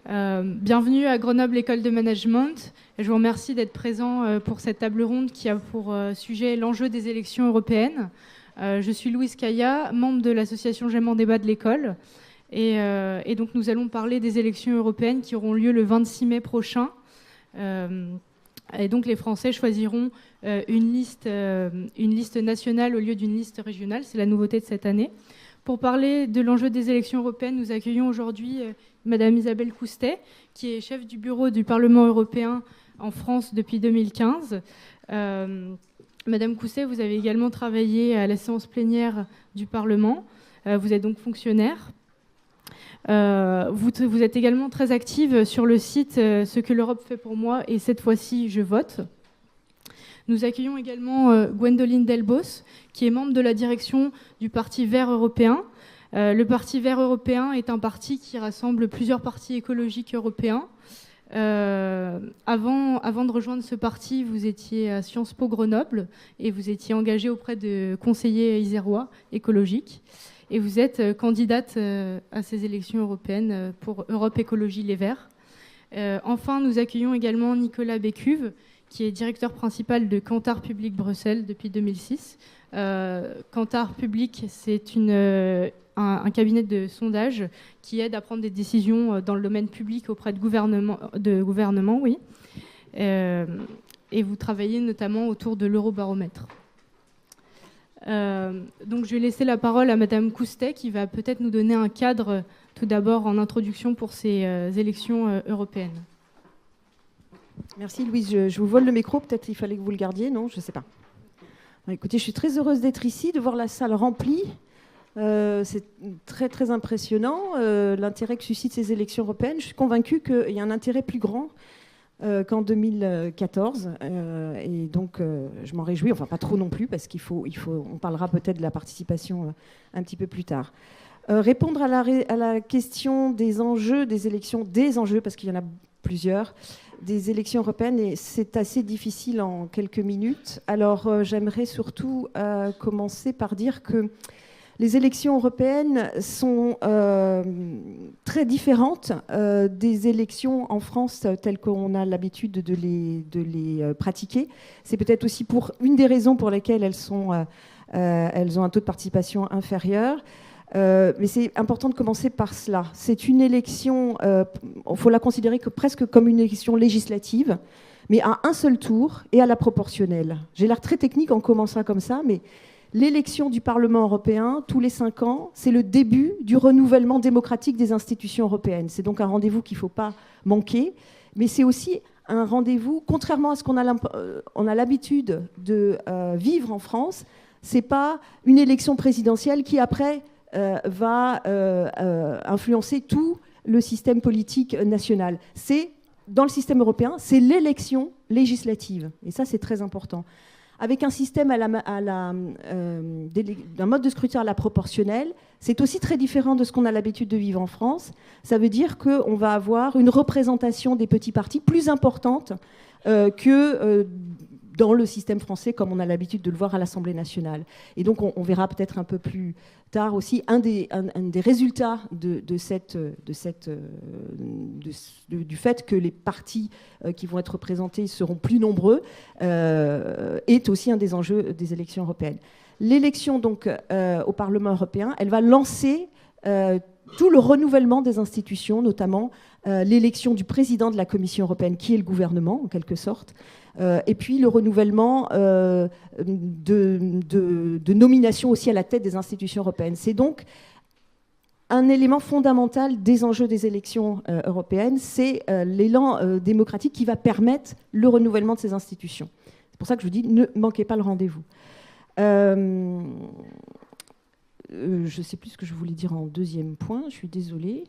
Bienvenue à Grenoble École de Management. Je vous remercie d'être présent pour cette table ronde qui a pour sujet l'enjeu des élections européennes. Je suis Louise Caillat, membre de l'association J'aime en débat de l'école. Et donc nous allons parler des élections européennes qui auront lieu le 26 mai prochain. Et donc les Français choisiront une liste nationale au lieu d'une liste régionale. C'est la nouveauté de cette année. Pour parler de l'enjeu des élections européennes, nous accueillons aujourd'hui Madame Isabelle Coustet, qui est chef du bureau du Parlement européen en France depuis 2015. Madame Coustet, vous avez également travaillé à la séance plénière du Parlement. Vous êtes donc fonctionnaire. Vous êtes également très active sur le site Ce que l'Europe fait pour moi et cette fois-ci, je vote. Nous accueillons également Gwendoline Delbos, qui est membre de la direction du Parti Vert européen. Le Parti Vert européen est un parti qui rassemble plusieurs partis écologiques européens. Avant de rejoindre ce parti, vous étiez à Sciences Po Grenoble et vous étiez engagée auprès de conseillers isérois écologiques. Et vous êtes candidate à ces élections européennes pour Europe Écologie Les Verts. Enfin, nous accueillons également Nicolas Bécuve, qui est directeur principal de Kantar Public Bruxelles depuis 2006. Kantar Public, c'est un cabinet de sondage qui aide à prendre des décisions dans le domaine public auprès de gouvernements, oui. Et vous travaillez notamment autour de l'Eurobaromètre. Donc je vais laisser la parole à Madame Coustet qui va peut-être nous donner un cadre tout d'abord en introduction pour ces élections européennes. Merci Louise, je vous vole le micro, peut-être qu'il fallait que vous le gardiez, non, je ne sais pas. Écoutez, je suis très heureuse d'être ici, de voir la salle remplie. C'est très très impressionnant, l'intérêt que suscitent ces élections européennes. Je suis convaincue qu'il y a un intérêt plus grand qu'en 2014, et donc je m'en réjouis, enfin pas trop non plus, parce on parlera peut-être de la participation un petit peu plus tard. Répondre à la question des enjeux, parce qu'il y en a plusieurs, des élections européennes, et c'est assez difficile en quelques minutes. Alors j'aimerais surtout commencer par dire que les élections européennes sont très différentes des élections en France telles qu'on a l'habitude de les pratiquer. C'est peut-être aussi une des raisons pour lesquelles elles ont un taux de participation inférieur. Mais c'est important de commencer par cela. C'est une élection, il faut la considérer presque comme une élection législative, mais à un seul tour et à la proportionnelle. J'ai l'air très technique en commençant comme ça, mais l'élection du Parlement européen, tous les 5 ans, c'est le début du renouvellement démocratique des institutions européennes. C'est donc un rendez-vous qu'il ne faut pas manquer, mais c'est aussi un rendez-vous, contrairement à ce qu'on a l'habitude de vivre en France, ce n'est pas une élection présidentielle qui, après, va influencer tout le système politique national. Dans le système européen, c'est l'élection législative. Et ça, c'est très important. Avec un système d'un mode de scrutin à la proportionnelle, c'est aussi très différent de ce qu'on a l'habitude de vivre en France. Ça veut dire qu'on va avoir une représentation des petits partis plus importante que dans le système français, comme on a l'habitude de le voir à l'Assemblée nationale. Et donc, on verra peut-être un peu plus tard aussi un des résultats du fait que les partis qui vont être représentés seront plus nombreux, est aussi un des enjeux des élections européennes. L'élection donc au Parlement européen, elle va lancer tout le renouvellement des institutions, notamment l'élection du président de la Commission européenne, qui est le gouvernement, en quelque sorte, et puis le renouvellement de nomination aussi à la tête des institutions européennes. C'est donc un élément fondamental des enjeux des élections européennes, c'est l'élan démocratique qui va permettre le renouvellement de ces institutions. C'est pour ça que je vous dis, ne manquez pas le rendez-vous. Je ne sais plus ce que je voulais dire en deuxième point, je suis désolée.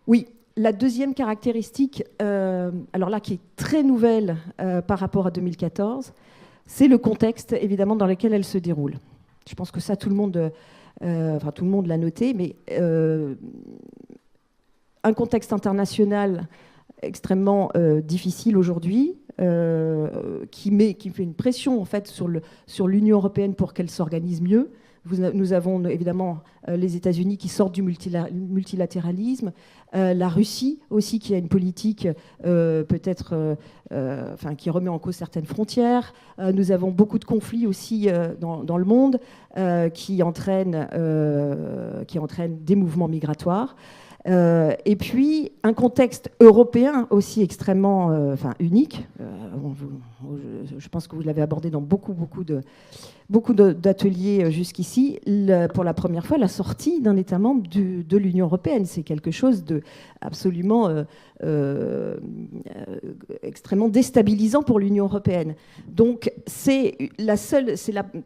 Oui, la deuxième caractéristique, alors là qui est très nouvelle par rapport à 2014, c'est le contexte évidemment dans lequel elle se déroule. Je pense que ça tout le monde l'a noté, mais un contexte international extrêmement difficile aujourd'hui, qui fait une pression en fait sur l'Union européenne pour qu'elle s'organise mieux. Nous avons évidemment les États-Unis qui sortent du multilatéralisme, la Russie aussi qui a une politique qui remet en cause certaines frontières. Nous avons beaucoup de conflits aussi dans le monde qui entraînent des mouvements migratoires. Et puis un contexte européen aussi extrêmement unique. Je pense que vous l'avez abordé dans beaucoup d'ateliers jusqu'ici. Pour la première fois, la sortie d'un État membre de l'Union européenne, c'est quelque chose de absolument extrêmement déstabilisant pour l'Union européenne. Donc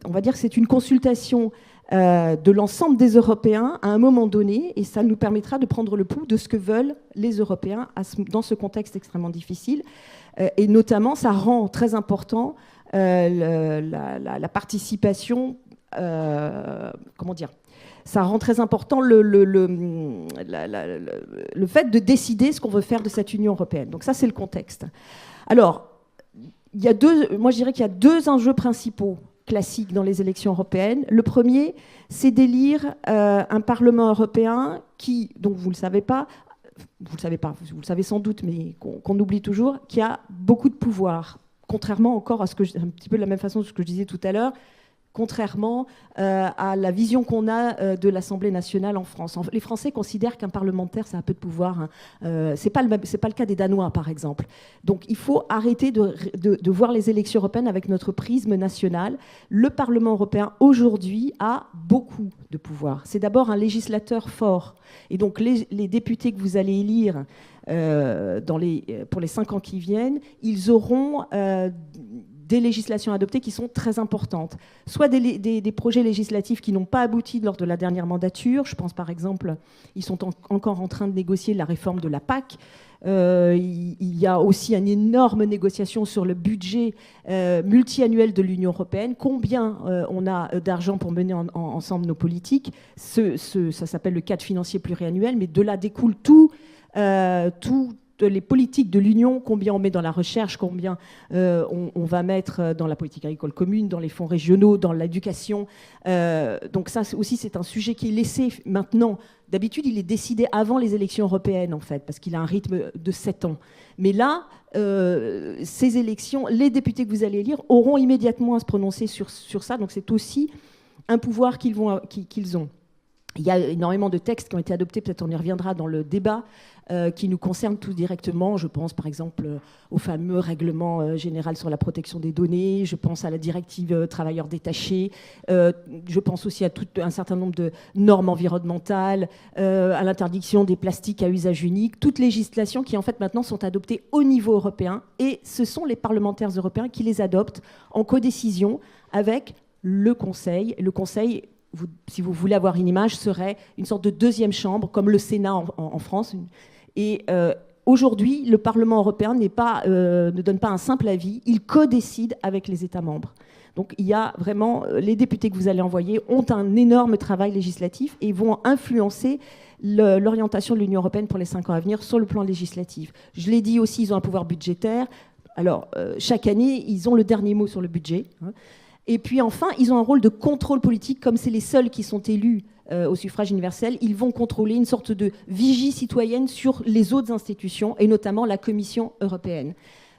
on va dire que c'est une consultation de l'ensemble des Européens à un moment donné, et ça nous permettra de prendre le pouls de ce que veulent les Européens dans ce contexte extrêmement difficile. Et notamment, ça rend très important la participation, comment dire, ça rend très important le fait de décider ce qu'on veut faire de cette Union européenne. Donc ça, c'est le contexte. Alors, moi je dirais qu'il y a deux enjeux principaux classique dans les élections européennes. Le premier, c'est d'élire un Parlement européen qui, donc vous le savez vous le savez sans doute, mais qu'on oublie toujours, qui a beaucoup de pouvoir, contrairement encore à un petit peu de la même façon que ce que je disais tout à l'heure, contrairement à la vision qu'on a de l'Assemblée nationale en France. Les Français considèrent qu'un parlementaire, ça a peu de pouvoir. C'est pas le cas des Danois, par exemple. Donc il faut arrêter de voir les élections européennes avec notre prisme national. Le Parlement européen, aujourd'hui, a beaucoup de pouvoir. C'est d'abord un législateur fort. Et donc les députés que vous allez élire pour les 5 ans qui viennent, ils auront des législations adoptées qui sont très importantes. Soit des projets législatifs qui n'ont pas abouti lors de la dernière mandature. Je pense par exemple, ils sont encore en train de négocier la réforme de la PAC. Il y a aussi une énorme négociation sur le budget multiannuel de l'Union européenne. Combien on a d'argent pour mener ensemble nos politiques. Ça s'appelle le cadre financier pluriannuel, mais de là découle tout les politiques de l'Union, combien on met dans la recherche, combien on va mettre dans la politique agricole commune, dans les fonds régionaux, dans l'éducation. Donc ça aussi, c'est un sujet qui est laissé maintenant. D'habitude, il est décidé avant les élections européennes, en fait, parce qu'il a un rythme de 7 ans. Mais là, ces élections, les députés que vous allez élire auront immédiatement à se prononcer sur ça. Donc c'est aussi un pouvoir qu'ils ont. Il y a énormément de textes qui ont été adoptés, peut-être on y reviendra dans le débat, qui nous concernent tout directement. Je pense par exemple au fameux règlement général sur la protection des données, je pense à la directive travailleurs détachés, je pense aussi à tout un certain nombre de normes environnementales, à l'interdiction des plastiques à usage unique, toutes législations qui en fait maintenant sont adoptées au niveau européen, et ce sont les parlementaires européens qui les adoptent en codécision avec le Conseil. Le Conseil, si vous voulez avoir une image, serait une sorte de deuxième chambre, comme le Sénat en France. Et aujourd'hui, le Parlement européen ne donne pas un simple avis, il codécide avec les États membres. Donc il y a vraiment, les députés que vous allez envoyer ont un énorme travail législatif et vont influencer l'orientation de l'Union européenne pour les 5 ans à venir sur le plan législatif. Je l'ai dit aussi, ils ont un pouvoir budgétaire. Alors, chaque année, ils ont le dernier mot sur le budget. Et puis enfin, ils ont un rôle de contrôle politique, comme c'est les seuls qui sont élus au suffrage universel. Ils vont contrôler une sorte de vigie citoyenne sur les autres institutions, et notamment la Commission européenne.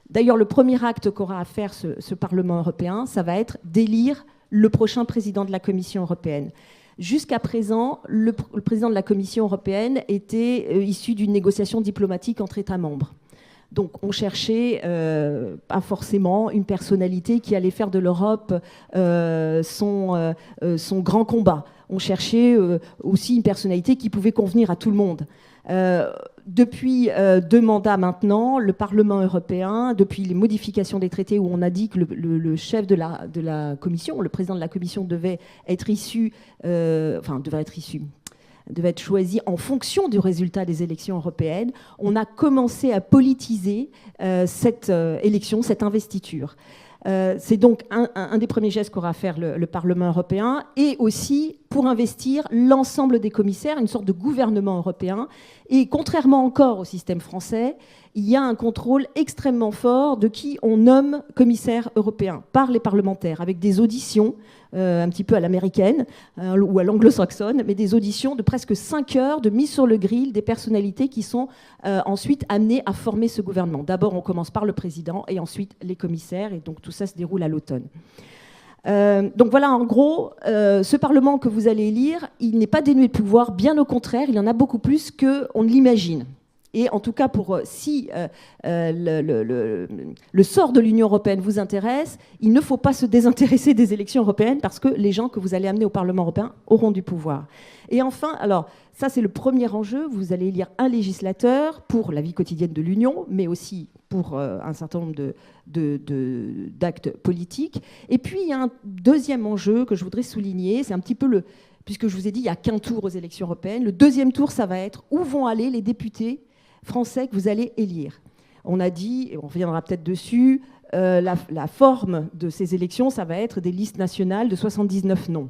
D'ailleurs, le premier acte qu'aura à faire ce Parlement européen, ça va être d'élire le prochain président de la Commission européenne. Jusqu'à présent, le président de la Commission européenne était issu d'une négociation diplomatique entre États membres. Donc on cherchait pas forcément une personnalité qui allait faire de l'Europe son grand combat. On cherchait aussi une personnalité qui pouvait convenir à tout le monde. Depuis 2 mandats maintenant, le Parlement européen, depuis les modifications des traités où on a dit que le chef de la Commission, le président de la Commission devait être choisi en fonction du résultat des élections européennes, on a commencé à politiser cette élection, cette investiture. C'est donc un des premiers gestes qu'aura à faire le Parlement européen, et aussi pour investir l'ensemble des commissaires, une sorte de gouvernement européen. Et contrairement encore au système français, il y a un contrôle extrêmement fort de qui on nomme commissaire européen par les parlementaires, avec des auditions un petit peu à l'américaine ou à l'anglo-saxonne, mais des auditions de presque 5 heures de mise sur le grill des personnalités qui sont ensuite amenées à former ce gouvernement. D'abord, on commence par le président et ensuite les commissaires, et donc tout ça se déroule à l'automne. Donc voilà, en gros, ce Parlement que vous allez élire, il n'est pas dénué de pouvoir, bien au contraire, il y en a beaucoup plus qu'on ne l'imagine. Et en tout cas, si le sort de l'Union européenne vous intéresse, il ne faut pas se désintéresser des élections européennes parce que les gens que vous allez amener au Parlement européen auront du pouvoir. Et enfin, alors ça c'est le premier enjeu, vous allez élire un législateur pour la vie quotidienne de l'Union, mais aussi pour un certain nombre d'actes politiques. Et puis il y a un deuxième enjeu que je voudrais souligner, c'est un petit peu puisque je vous ai dit, il n'y a qu'un tour aux élections européennes. Le deuxième tour, ça va être où vont aller les députés français que vous allez élire. On a dit, et on reviendra peut-être dessus, la forme de ces élections, ça va être des listes nationales de 79 noms.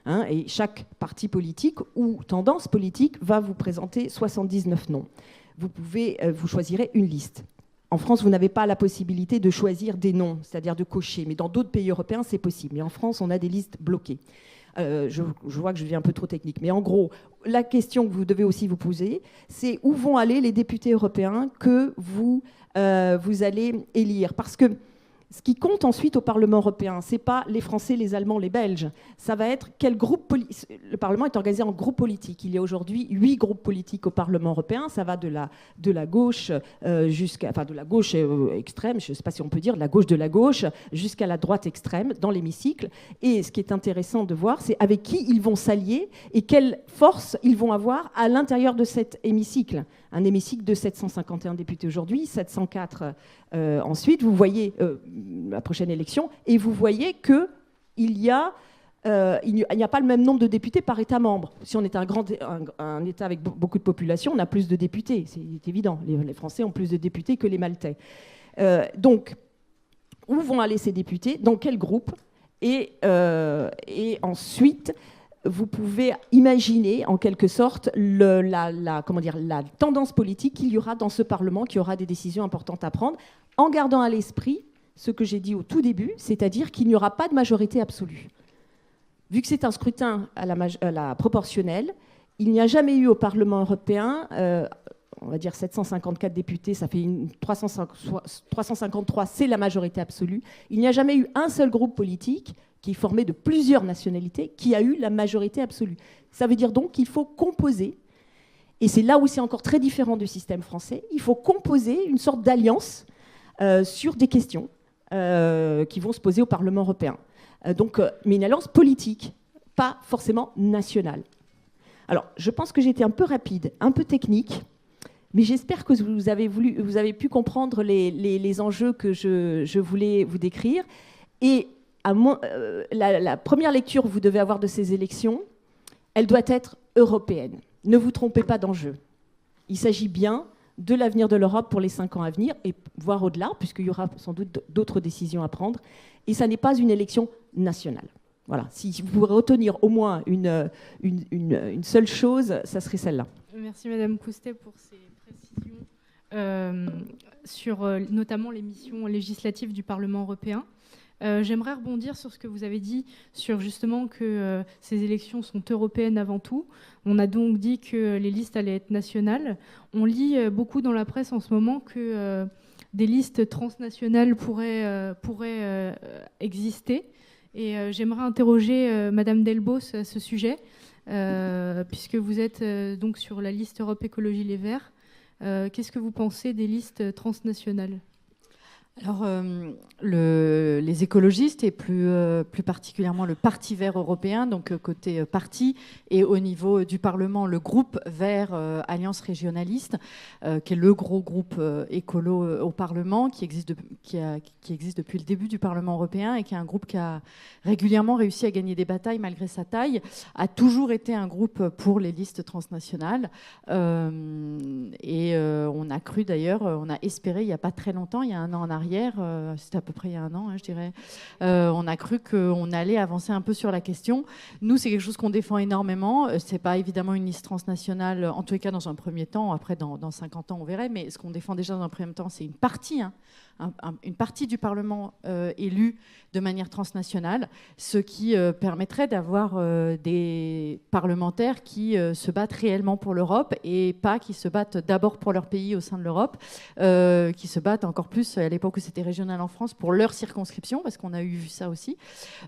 Hein, et chaque parti politique ou tendance politique va vous présenter 79 noms. Vous choisirez une liste. En France, vous n'avez pas la possibilité de choisir des noms, c'est-à-dire de cocher. Mais dans d'autres pays européens, c'est possible. Mais en France, on a des listes bloquées. Je vois que je deviens un peu trop technique, mais en gros, la question que vous devez aussi vous poser, c'est où vont aller les députés européens que vous allez élire. Parce que ce qui compte ensuite au Parlement européen, ce n'est pas les Français, les Allemands, les Belges. Ça va être quel groupe le Parlement est organisé en groupes politiques. Il y a aujourd'hui 8 groupes politiques au Parlement européen. Ça va de la gauche de la gauche extrême, je ne sais pas si on peut dire de la gauche, jusqu'à la droite extrême dans l'hémicycle. Et ce qui est intéressant de voir, c'est avec qui ils vont s'allier et quelle force ils vont avoir à l'intérieur de cet hémicycle. Un hémicycle de 751 députés aujourd'hui, 704 ensuite. Vous voyez la prochaine élection et vous voyez qu'il n'y a pas le même nombre de députés par État membre. Si on est un État avec beaucoup de population, on a plus de députés, c'est évident. Les Français ont plus de députés que les Maltais. Donc, où vont aller ces députés? Dans quel groupe? Et ensuite, vous pouvez imaginer, en quelque sorte, la tendance politique qu'il y aura dans ce Parlement, qui aura des décisions importantes à prendre, en gardant à l'esprit ce que j'ai dit au tout début, c'est-à-dire qu'il n'y aura pas de majorité absolue. Vu que c'est un scrutin à la proportionnelle, il n'y a jamais eu au Parlement européen, on va dire 754 députés, ça fait 353, c'est la majorité absolue. Il n'y a jamais eu un seul groupe politique qui est formé de plusieurs nationalités, qui a eu la majorité absolue. Ça veut dire donc qu'il faut composer, et c'est là où c'est encore très différent du système français, il faut composer une sorte d'alliance sur des questions qui vont se poser au Parlement européen. Mais une alliance politique, pas forcément nationale. Alors, je pense que j'ai été un peu rapide, un peu technique, mais j'espère que vous avez pu comprendre les enjeux que je voulais vous décrire. Et la première lecture que vous devez avoir de ces élections, elle doit être européenne. Ne vous trompez pas d'enjeu. Il s'agit bien de l'avenir de l'Europe pour les 5 ans à venir, et voire au-delà, puisqu'il y aura sans doute d'autres décisions à prendre. Et ça n'est pas une élection nationale. Voilà. Si vous pouvez retenir au moins une seule chose, ça serait celle-là. Merci Madame Coustet pour ces précisions sur notamment les missions législatives du Parlement européen. J'aimerais rebondir sur ce que vous avez dit sur justement que ces élections sont européennes avant tout. On a donc dit que les listes allaient être nationales. On lit beaucoup dans la presse en ce moment que des listes transnationales pourraient exister. Et j'aimerais interroger Madame Delbos à ce sujet, puisque vous êtes donc sur la liste Europe Écologie Les Verts. Qu'est-ce que vous pensez des listes transnationales ? Alors, les écologistes et plus particulièrement le Parti vert européen, donc côté parti, et au niveau du Parlement, le groupe vert Alliance régionaliste, qui est le gros groupe écolo au Parlement, qui existe depuis le début du Parlement européen et qui est un groupe qui a régulièrement réussi à gagner des batailles malgré sa taille, a toujours été un groupe pour les listes transnationales. On a cru d'ailleurs, on a espéré il n'y a pas très longtemps, il y a un an en arrière, arrière, c'était à peu près il y a un an, je dirais, on a cru qu'on allait avancer un peu sur la question. Nous, c'est quelque chose qu'on défend énormément. C'est pas évidemment une liste transnationale, en tous les cas dans un premier temps. Après, dans 50 ans, on verrait. Mais ce qu'on défend déjà dans un premier temps, c'est une partie, une partie du Parlement élu de manière transnationale, ce qui permettrait d'avoir des parlementaires qui se battent réellement pour l'Europe et pas qui se battent d'abord pour leur pays au sein de l'Europe, qui se battent encore plus, à l'époque où c'était régional en France, pour leur circonscription, parce qu'on a vu ça aussi.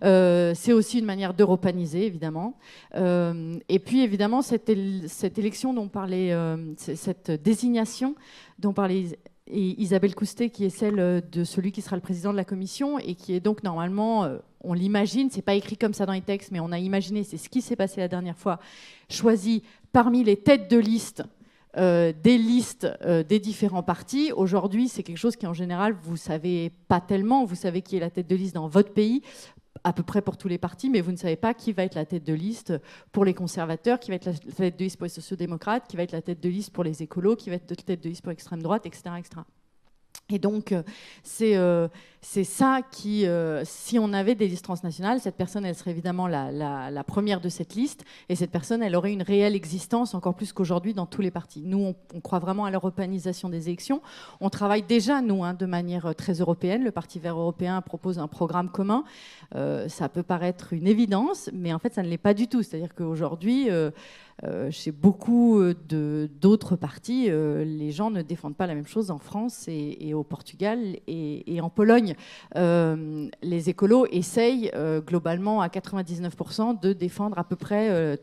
C'est aussi une manière d'europaniser, évidemment. Et puis, évidemment, cette élection dont parlait, cette désignation dont parlait Isabelle Coustet, qui est celle de celui qui sera le président de la commission et qui est donc normalement, on l'imagine, c'est pas écrit comme ça dans les textes, mais on a imaginé, c'est ce qui s'est passé la dernière fois, choisi parmi les têtes de liste des listes des différents partis. Aujourd'hui, c'est quelque chose qui, en général, vous savez pas tellement. Vous savez qui est la tête de liste dans votre pays, à peu près pour tous les partis, mais vous ne savez pas qui va être la tête de liste pour les conservateurs, qui va être la tête de liste pour les sociodémocrates, qui va être la tête de liste pour les écolos, qui va être la tête de liste pour l'extrême droite, etc., etc. Et donc, c'est ça qui, si on avait des listes transnationales, cette personne, elle serait évidemment la première de cette liste, et cette personne, elle aurait une réelle existence, encore plus qu'aujourd'hui, dans tous les partis. Nous, on croit vraiment à l'européanisation des élections. On travaille déjà, nous, de manière très européenne. Le Parti vert européen propose un programme commun. Ça peut paraître une évidence, mais en fait, ça ne l'est pas du tout. C'est-à-dire qu'aujourd'hui, chez beaucoup d'autres partis, les gens ne défendent pas la même chose en France et au Portugal et en Pologne. Les écolos essayent globalement à 99% de défendre à peu près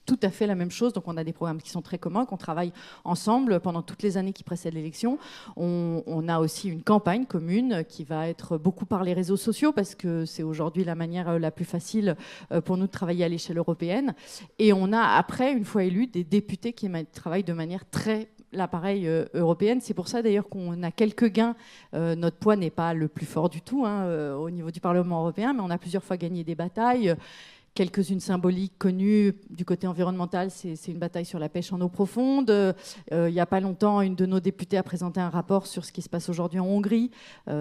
tout à fait la même chose. Donc on a des programmes qui sont très communs, qu'on travaille ensemble pendant toutes les années qui précèdent l'élection. On a aussi une campagne commune qui va être beaucoup par les réseaux sociaux, parce que c'est aujourd'hui la manière la plus facile pour nous de travailler à l'échelle européenne. Et on a après, une fois élus, des députés qui travaillent de manière très l'appareil européenne. C'est pour ça d'ailleurs qu'on a quelques gains. Notre poids n'est pas le plus fort du tout au niveau du Parlement européen, mais on a plusieurs fois gagné des batailles. Quelques-unes symboliques connues du côté environnemental, c'est une bataille sur la pêche en eau profonde. Il n'y a pas longtemps, une de nos députées a présenté un rapport sur ce qui se passe aujourd'hui en Hongrie,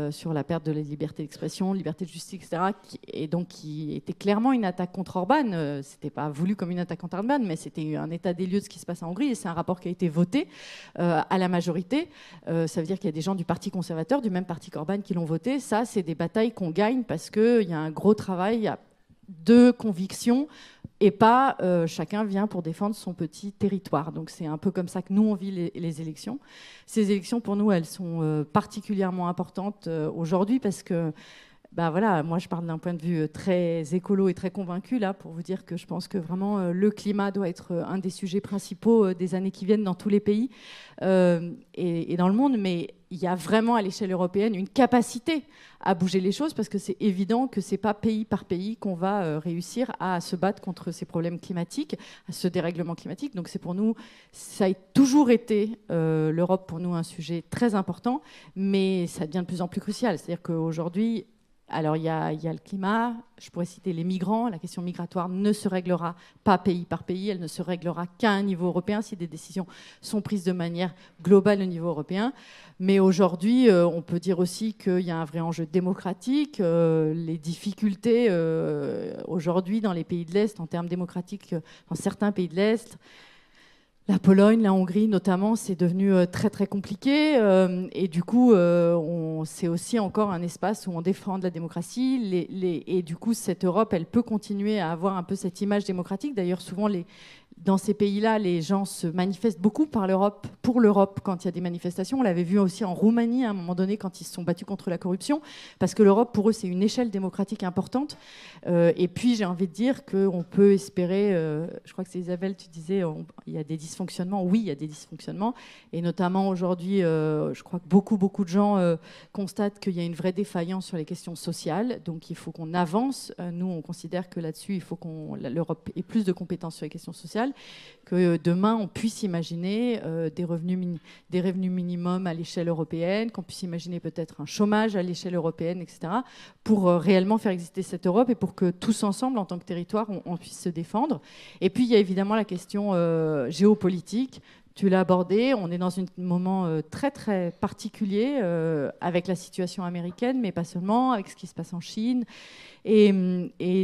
sur la perte de la liberté d'expression, liberté de justice, etc. Et donc qui était clairement une attaque contre Orban. C'était pas voulu comme une attaque contre Orban, mais c'était un état des lieux de ce qui se passe en Hongrie. Et c'est un rapport qui a été voté à la majorité. Ça veut dire qu'il y a des gens du Parti conservateur, du même parti qu'Orban, qui l'ont voté. Ça, c'est des batailles qu'on gagne parce qu'il y a un gros travail de conviction et pas chacun vient pour défendre son petit territoire. Donc c'est un peu comme ça que nous on vit les élections. Ces élections pour nous elles sont particulièrement importantes aujourd'hui parce que voilà, moi je parle d'un point de vue très écolo et très convaincu là pour vous dire que je pense que vraiment le climat doit être un des sujets principaux des années qui viennent dans tous les pays et dans le monde, mais il y a vraiment à l'échelle européenne une capacité à bouger les choses parce que c'est évident que c'est pas pays par pays qu'on va réussir à se battre contre ces problèmes climatiques, à ce dérèglement climatique. Donc c'est pour nous, ça a toujours été l'Europe pour nous un sujet très important, mais ça devient de plus en plus crucial. C'est-à-dire qu'aujourd'hui, alors il y a le climat, je pourrais citer les migrants, la question migratoire ne se réglera pas pays par pays, elle ne se réglera qu'à un niveau européen si des décisions sont prises de manière globale au niveau européen. Mais aujourd'hui, on peut dire aussi qu'il y a un vrai enjeu démocratique. Les difficultés aujourd'hui dans les pays de l'Est, en termes démocratiques, dans certains pays de l'Est, la Pologne, la Hongrie notamment, c'est devenu très très compliqué et du coup c'est aussi encore un espace où on défend de la démocratie et du coup cette Europe elle peut continuer à avoir un peu cette image démocratique. D'ailleurs souvent dans ces pays-là, les gens se manifestent beaucoup pour l'Europe quand il y a des manifestations. On l'avait vu aussi en Roumanie à un moment donné quand ils se sont battus contre la corruption, parce que l'Europe, pour eux, c'est une échelle démocratique importante. Et puis, j'ai envie de dire qu'on peut espérer, je crois que c'est Isabelle, tu disais, il y a des dysfonctionnements. Oui, il y a des dysfonctionnements. Et notamment aujourd'hui, je crois que beaucoup de gens constatent qu'il y a une vraie défaillance sur les questions sociales. Donc, il faut qu'on avance. Nous, on considère que là-dessus, il faut que l'Europe ait plus de compétences sur les questions sociales, que demain on puisse imaginer des revenus minimums à l'échelle européenne, qu'on puisse imaginer peut-être un chômage à l'échelle européenne, etc., pour réellement faire exister cette Europe et pour que tous ensemble, en tant que territoire, on puisse se défendre. Et puis il y a évidemment la question géopolitique. Tu l'as abordé, on est dans un moment très très particulier avec la situation américaine, mais pas seulement, avec ce qui se passe en Chine et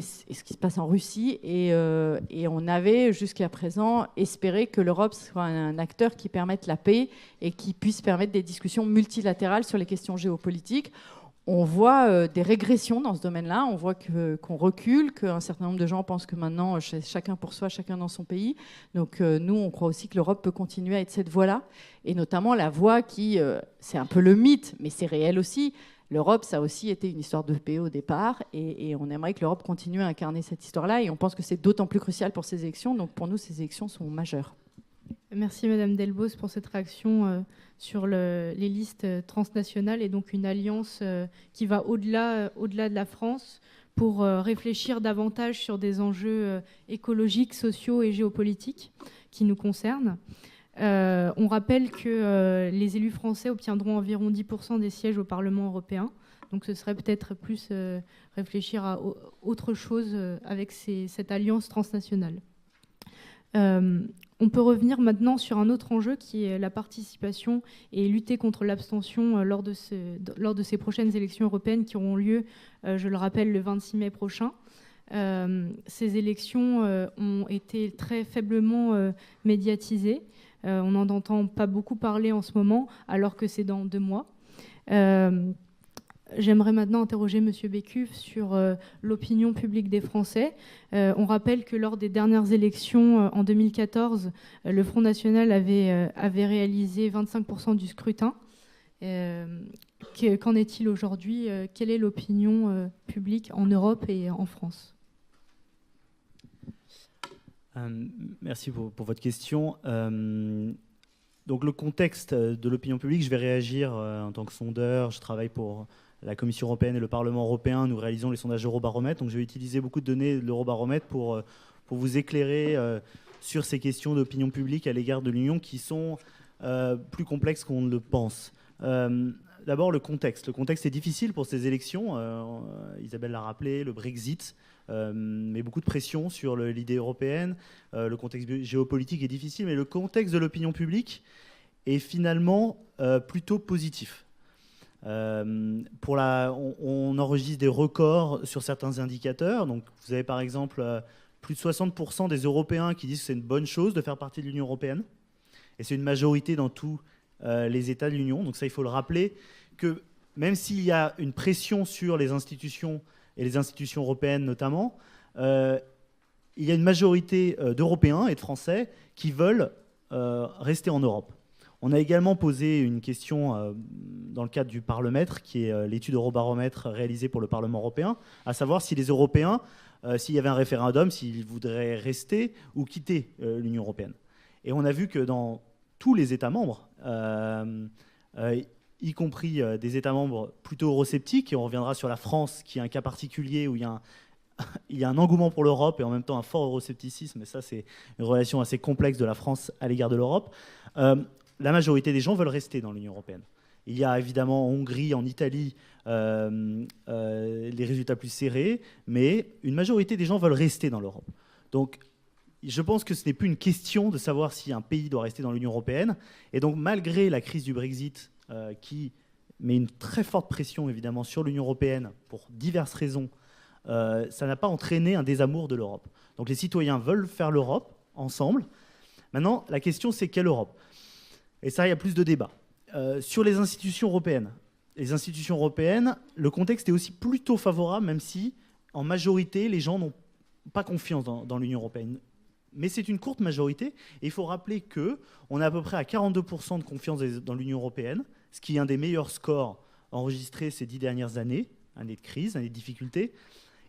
ce qui se passe en Russie. Et on avait jusqu'à présent espéré que l'Europe soit un acteur qui permette la paix et qui puisse permettre des discussions multilatérales sur les questions géopolitiques. On voit des régressions dans ce domaine-là, on voit qu'on recule, qu'un certain nombre de gens pensent que maintenant, chacun pour soi, chacun dans son pays. Donc nous, on croit aussi que l'Europe peut continuer à être cette voie-là, et notamment la voie qui, c'est un peu le mythe, mais c'est réel aussi. L'Europe, ça a aussi été une histoire de paix au départ, et on aimerait que l'Europe continue à incarner cette histoire-là, et on pense que c'est d'autant plus crucial pour ces élections. Donc pour nous, ces élections sont majeures. Merci Madame Delbos pour cette réaction sur les listes transnationales et donc une alliance qui va au-delà de la France pour réfléchir davantage sur des enjeux écologiques, sociaux et géopolitiques qui nous concernent. On rappelle que les élus français obtiendront environ 10% des sièges au Parlement européen. Donc ce serait peut-être plus réfléchir à autre chose avec cette alliance transnationale. On peut revenir maintenant sur un autre enjeu qui est la participation et lutter contre l'abstention lors de ces prochaines élections européennes qui auront lieu, je le rappelle, le 26 mai prochain. Ces élections ont été très faiblement médiatisées. On n'en entend pas beaucoup parler en ce moment, alors que c'est dans 2 mois. J'aimerais maintenant interroger M. Bécuve sur l'opinion publique des Français. On rappelle que lors des dernières élections en 2014, le Front National avait réalisé 25% du scrutin. Qu'en est-il aujourd'hui? Quelle est l'opinion publique en Europe et en France? Merci pour votre question. Donc le contexte de l'opinion publique, je vais réagir en tant que sondeur. Je travaille pour la Commission européenne et le Parlement européen. Nous réalisons les sondages Eurobaromètre. Donc je vais utiliser beaucoup de données de l'Eurobaromètre pour vous éclairer sur ces questions d'opinion publique à l'égard de l'Union qui sont plus complexes qu'on ne le pense. D'abord le contexte. Le contexte est difficile pour ces élections. Isabelle l'a rappelé, le Brexit met beaucoup de pression sur l'idée européenne. Le contexte géopolitique est difficile, mais le contexte de l'opinion publique est finalement plutôt positif. On enregistre des records sur certains indicateurs. Donc, vous avez par exemple plus de 60% des Européens qui disent que c'est une bonne chose de faire partie de l'Union européenne. Et c'est une majorité dans tous les États de l'Union. Donc ça, il faut le rappeler, que même s'il y a une pression sur les institutions, et les institutions européennes notamment, il y a une majorité d'Européens et de Français qui veulent rester en Europe. On a également posé une question dans le cadre du Parlemètre, qui est l'étude Eurobaromètre réalisée pour le Parlement européen, à savoir si les Européens, s'il y avait un référendum, s'ils voudraient rester ou quitter l'Union européenne. Et on a vu que dans tous les États membres, y compris des États membres plutôt eurosceptiques, et on reviendra sur la France, qui est un cas particulier où il y a un engouement pour l'Europe et en même temps un fort euroscepticisme, et ça c'est une relation assez complexe de la France à l'égard de l'Europe. La majorité des gens veulent rester dans l'Union européenne. Il y a évidemment en Hongrie, en Italie, les résultats plus serrés, mais une majorité des gens veulent rester dans l'Europe. Donc je pense que ce n'est plus une question de savoir si un pays doit rester dans l'Union européenne. Et donc malgré la crise du Brexit, qui met une très forte pression évidemment sur l'Union européenne pour diverses raisons, ça n'a pas entraîné un désamour de l'Europe. Donc les citoyens veulent faire l'Europe ensemble. Maintenant, la question c'est quelle Europe? Et ça, il y a plus de débats. Sur les institutions européennes, le contexte est aussi plutôt favorable, même si en majorité les gens n'ont pas confiance dans l'Union européenne. Mais c'est une courte majorité, et il faut rappeler qu'on est à peu près à 42% de confiance dans l'Union européenne, ce qui est un des meilleurs scores enregistrés ces 10 dernières années, années de crise, années de difficultés.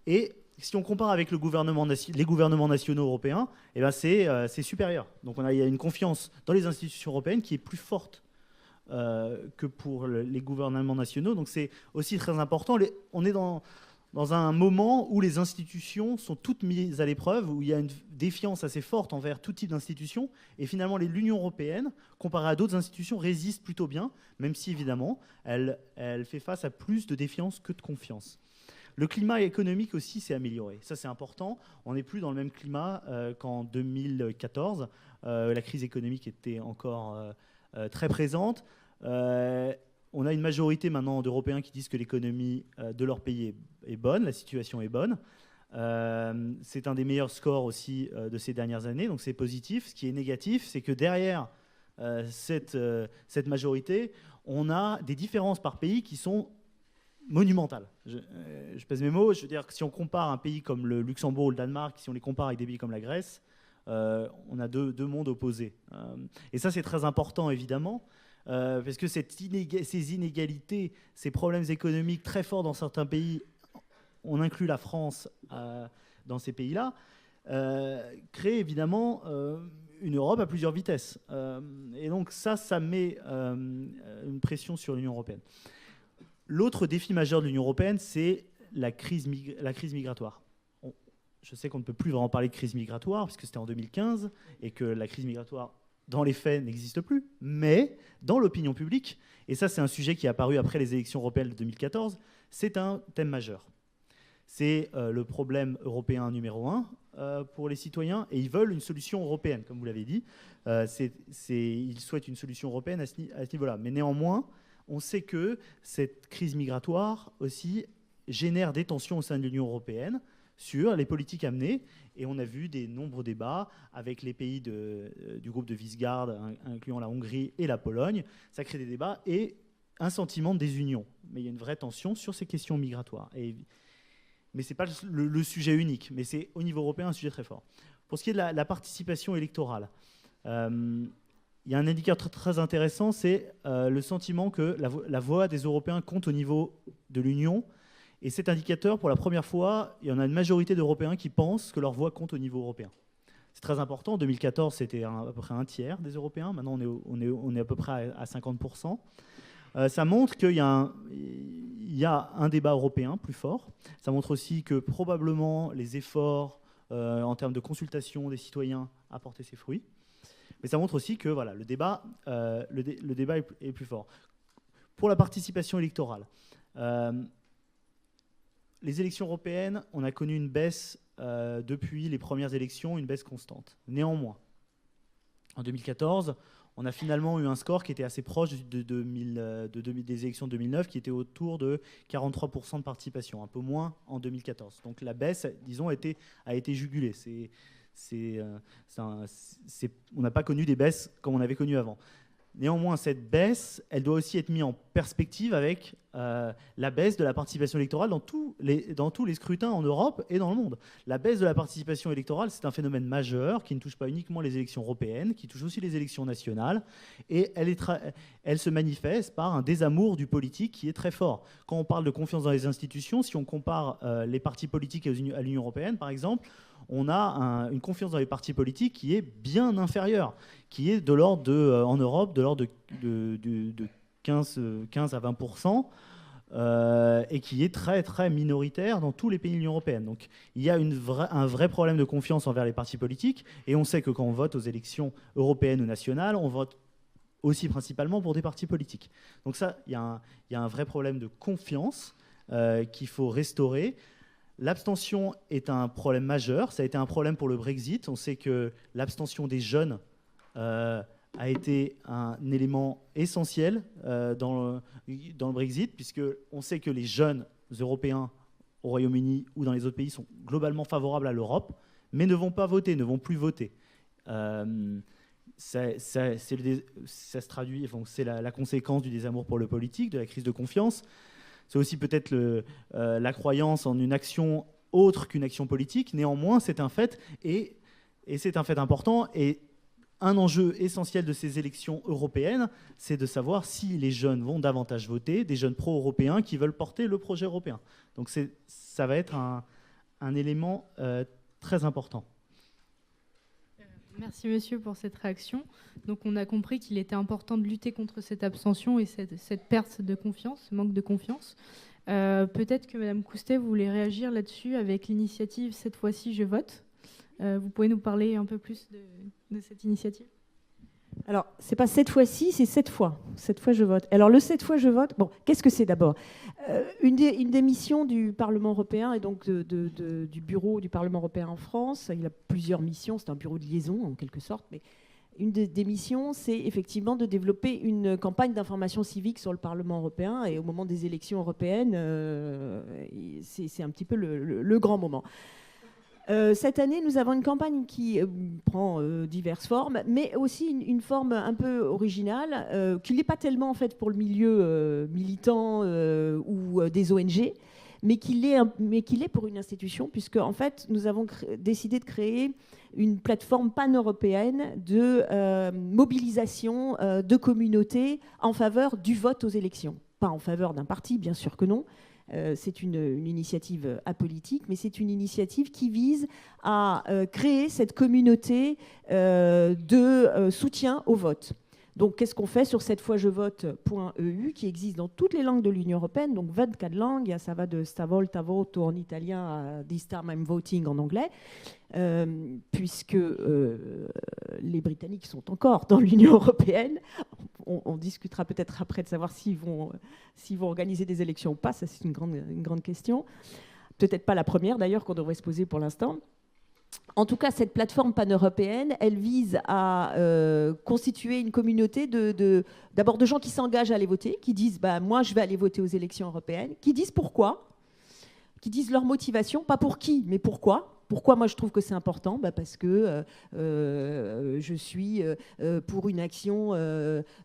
Et si on compare avec les gouvernements nationaux européens, eh ben c'est supérieur. Donc il y a une confiance dans les institutions européennes qui est plus forte que pour les gouvernements nationaux. Donc c'est aussi très important. On est dans un moment où les institutions sont toutes mises à l'épreuve, où il y a une défiance assez forte envers tout type d'institutions. Et finalement, l'Union européenne, comparée à d'autres institutions, résiste plutôt bien, même si, évidemment, elle fait face à plus de défiance que de confiance. Le climat économique aussi s'est amélioré. Ça, c'est important. On n'est plus dans le même climat qu'en 2014. La crise économique était encore très présente. On a une majorité maintenant d'Européens qui disent que l'économie de leur pays est bonne, la situation est bonne. C'est un des meilleurs scores aussi de ces dernières années, donc c'est positif. Ce qui est négatif, c'est que derrière cette majorité, on a des différences par pays qui sont monumentales. Je pèse mes mots, je veux dire que si on compare un pays comme le Luxembourg ou le Danemark, si on les compare avec des pays comme la Grèce, on a deux mondes opposés. Et ça, c'est très important, évidemment, parce que ces inégalités, ces problèmes économiques très forts dans certains pays, on inclut la France dans ces pays-là, crée évidemment une Europe à plusieurs vitesses. Et donc ça met une pression sur l'Union européenne. L'autre défi majeur de l'Union européenne, c'est la crise migratoire. Je sais qu'on ne peut plus vraiment parler de crise migratoire, puisque c'était en 2015, et que la crise migratoire, dans les faits, n'existe plus, mais dans l'opinion publique, et ça c'est un sujet qui est apparu après les élections européennes de 2014, c'est un thème majeur. C'est le problème européen numéro 1 pour les citoyens, et ils veulent une solution européenne, comme vous l'avez dit. Ils souhaitent une solution européenne à ce niveau-là. Mais néanmoins, on sait que cette crise migratoire aussi génère des tensions au sein de l'Union européenne sur les politiques à mener. Et on a vu des nombreux débats avec les pays du groupe de Visegrad, incluant la Hongrie et la Pologne. Ça crée des débats et un sentiment de désunion. Mais il y a une vraie tension sur ces questions migratoires. Mais ce n'est pas le sujet unique, mais c'est au niveau européen un sujet très fort. Pour ce qui est de la participation électorale, il y a un indicateur très intéressant, c'est le sentiment que la voix des Européens compte au niveau de l'Union. Et cet indicateur, pour la première fois, il y en a une majorité d'Européens qui pensent que leur voix compte au niveau européen. C'est très important. En 2014, c'était à peu près un tiers des Européens. Maintenant, on est à peu près à 50%. Ça montre qu'il y a un débat européen plus fort. Ça montre aussi que probablement les efforts en termes de consultation des citoyens a porté ses fruits. Mais ça montre aussi que voilà, le débat est plus fort. Pour la participation électorale, les élections européennes, on a connu une baisse depuis les premières élections, une baisse constante. Néanmoins, en 2014, on a finalement eu un score qui était assez proche des élections de 2009, qui était autour de 43% de participation, un peu moins en 2014. Donc la baisse, disons, a été jugulée. On n'a pas connu des baisses comme on avait connu avant. Néanmoins, cette baisse, elle doit aussi être mise en perspective avec la baisse de la participation électorale dans tous les scrutins en Europe et dans le monde. La baisse de la participation électorale, c'est un phénomène majeur qui ne touche pas uniquement les élections européennes, qui touche aussi les élections nationales. Et elle se manifeste par un désamour du politique qui est très fort. Quand on parle de confiance dans les institutions, si on compare les partis politiques à l'Union européenne, par exemple, on a une confiance dans les partis politiques qui est bien inférieure, qui est de l'ordre en Europe, de l'ordre de 15 à 20%, et qui est très, très minoritaire dans tous les pays de l'Union européenne. Donc il y a un vrai problème de confiance envers les partis politiques, et on sait que quand on vote aux élections européennes ou nationales, on vote aussi principalement pour des partis politiques. Donc ça, il y a un vrai problème de confiance qu'il faut restaurer. L'abstention est un problème majeur. Ça a été un problème pour le Brexit. On sait que l'abstention des jeunes a été un élément essentiel dans le Brexit, puisqu'on sait que les jeunes Européens au Royaume-Uni ou dans les autres pays sont globalement favorables à l'Europe, mais ne vont pas voter, ne vont plus voter. Ça se traduit, c'est la conséquence du désamour pour le politique, de la crise de confiance. C'est aussi peut-être la croyance en une action autre qu'une action politique. Néanmoins, c'est un fait, et c'est un fait important. Et un enjeu essentiel de ces élections européennes, c'est de savoir si les jeunes vont davantage voter, des jeunes pro-européens qui veulent porter le projet européen. Donc ça va être un élément très important. Merci monsieur pour cette réaction. Donc on a compris qu'il était important de lutter contre cette abstention et cette perte de confiance, ce manque de confiance. Peut-être que Madame Coustet, vous voulez réagir là-dessus avec l'initiative « Cette fois-ci, je vote ». Vous pouvez nous parler un peu plus de cette initiative ? Alors, c'est pas cette fois-ci, c'est 7 fois. 7 fois je vote. Alors, le 7 fois je vote, bon, qu'est-ce que c'est d'abord ? Une des missions du Parlement européen et donc du bureau du Parlement européen en France, il a plusieurs missions, c'est un bureau de liaison en quelque sorte, mais une des missions, c'est effectivement de développer une campagne d'information civique sur le Parlement européen. Et au moment des élections européennes, c'est un petit peu le grand moment. Cette année, nous avons une campagne qui prend diverses formes, mais aussi une forme un peu originale, qui n'est pas tellement en fait pour le milieu militant ou des ONG, mais qui l'est pour une institution, puisque en fait, nous avons décidé de créer une plateforme pan-européenne de mobilisation de communautés en faveur du vote aux élections. Pas en faveur d'un parti, bien sûr que non. C'est une initiative apolitique, mais c'est une initiative qui vise à créer cette communauté de soutien au vote. Donc, qu'est-ce qu'on fait sur cette-fois-je-vote.eu qui existe dans toutes les langues de l'Union européenne, donc 24 langues, ça va de stavolta voto en italien à this time I'm voting en anglais, puisque les Britanniques sont encore dans l'Union européenne. On discutera peut-être après de savoir s'ils vont organiser des élections ou pas, ça c'est une grande question. Peut-être pas la première d'ailleurs qu'on devrait se poser pour l'instant. En tout cas, cette plateforme pan-européenne, elle vise à constituer une communauté d'abord de gens qui s'engagent à aller voter, qui disent moi je vais aller voter aux élections européennes, qui disent pourquoi, qui disent leur motivation, pas pour qui, mais pourquoi. Pourquoi moi je trouve que c'est important ? Parce que je suis pour une action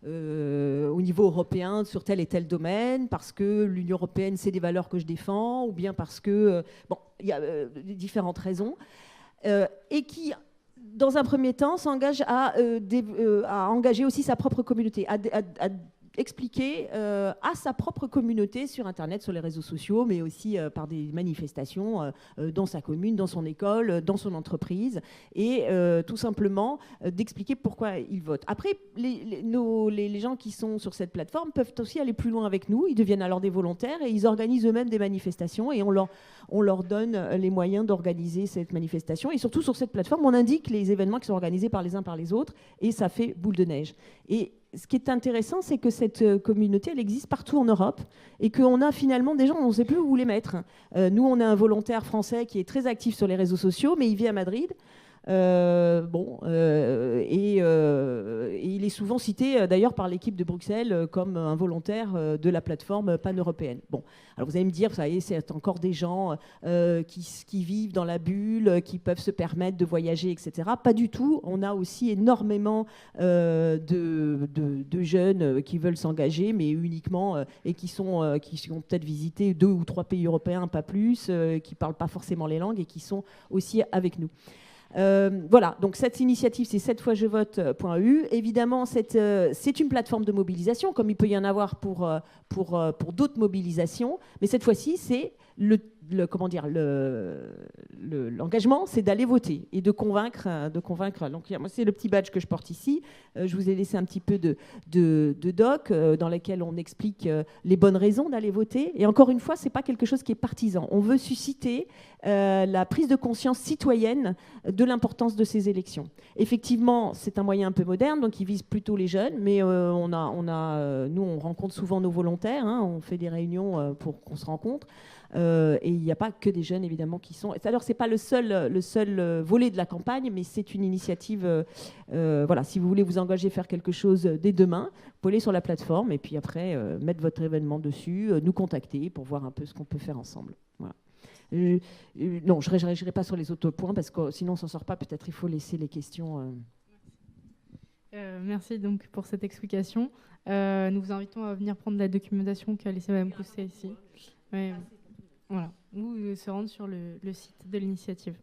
au niveau européen sur tel et tel domaine, parce que l'Union européenne c'est des valeurs que je défends, ou bien parce que il y a différentes raisons. Et qui, dans un premier temps, s'engage à engager aussi sa propre communauté, à expliquer à sa propre communauté sur Internet, sur les réseaux sociaux, mais aussi par des manifestations dans sa commune, dans son école, dans son entreprise, et tout simplement d'expliquer pourquoi ils votent. Après, les gens qui sont sur cette plateforme peuvent aussi aller plus loin avec nous. Ils deviennent alors des volontaires et ils organisent eux-mêmes des manifestations et on leur donne les moyens d'organiser cette manifestation. Et surtout, sur cette plateforme, on indique les événements qui sont organisés par les uns par les autres et ça fait boule de neige. Et ce qui est intéressant, c'est que cette communauté, elle existe partout en Europe et qu'on a finalement des gens, on ne sait plus où les mettre. Nous, on a un volontaire français qui est très actif sur les réseaux sociaux, mais il vit à Madrid. Et il est souvent cité d'ailleurs par l'équipe de Bruxelles comme un volontaire de la plateforme pan-européenne. Bon, alors vous allez me dire, ça y est, c'est encore des gens qui vivent dans la bulle, qui peuvent se permettre de voyager, etc. Pas du tout. On a aussi énormément de jeunes qui veulent s'engager, mais uniquement et qui ont peut-être visité 2 ou 3 pays européens, pas plus, qui ne parlent pas forcément les langues et qui sont aussi avec nous. Voilà, donc cette initiative, c'est cette-fois-je-vote.eu. Évidemment, c'est une plateforme de mobilisation, comme il peut y en avoir pour d'autres mobilisations, mais cette fois-ci, c'est l'engagement, c'est d'aller voter et de convaincre. Donc, moi, c'est le petit badge que je porte ici. Je vous ai laissé un petit peu de doc dans lesquels on explique les bonnes raisons d'aller voter. Et encore une fois, c'est pas quelque chose qui est partisan. On veut susciter la prise de conscience citoyenne de l'importance de ces élections. Effectivement, c'est un moyen un peu moderne, donc il vise plutôt les jeunes, mais nous, on rencontre souvent nos volontaires, hein, on fait des réunions pour qu'on se rencontre. Et il n'y a pas que des jeunes, évidemment, qui sont... Alors, ce n'est pas le seul volet de la campagne, mais c'est une initiative... voilà, si vous voulez vous engager à faire quelque chose dès demain, vous pouvez aller sur la plateforme et puis après, mettre votre événement dessus, nous contacter pour voir un peu ce qu'on peut faire ensemble. Voilà. Non, je ne réagirai pas sur les autres points, parce que sinon, on ne s'en sort pas. Peut-être il faut laisser les questions... Merci donc pour cette explication. Nous vous invitons à venir prendre la documentation qu'a laissée Mme Cousset ici. Ouais. Voilà, ou se rendre sur le site de l'initiative.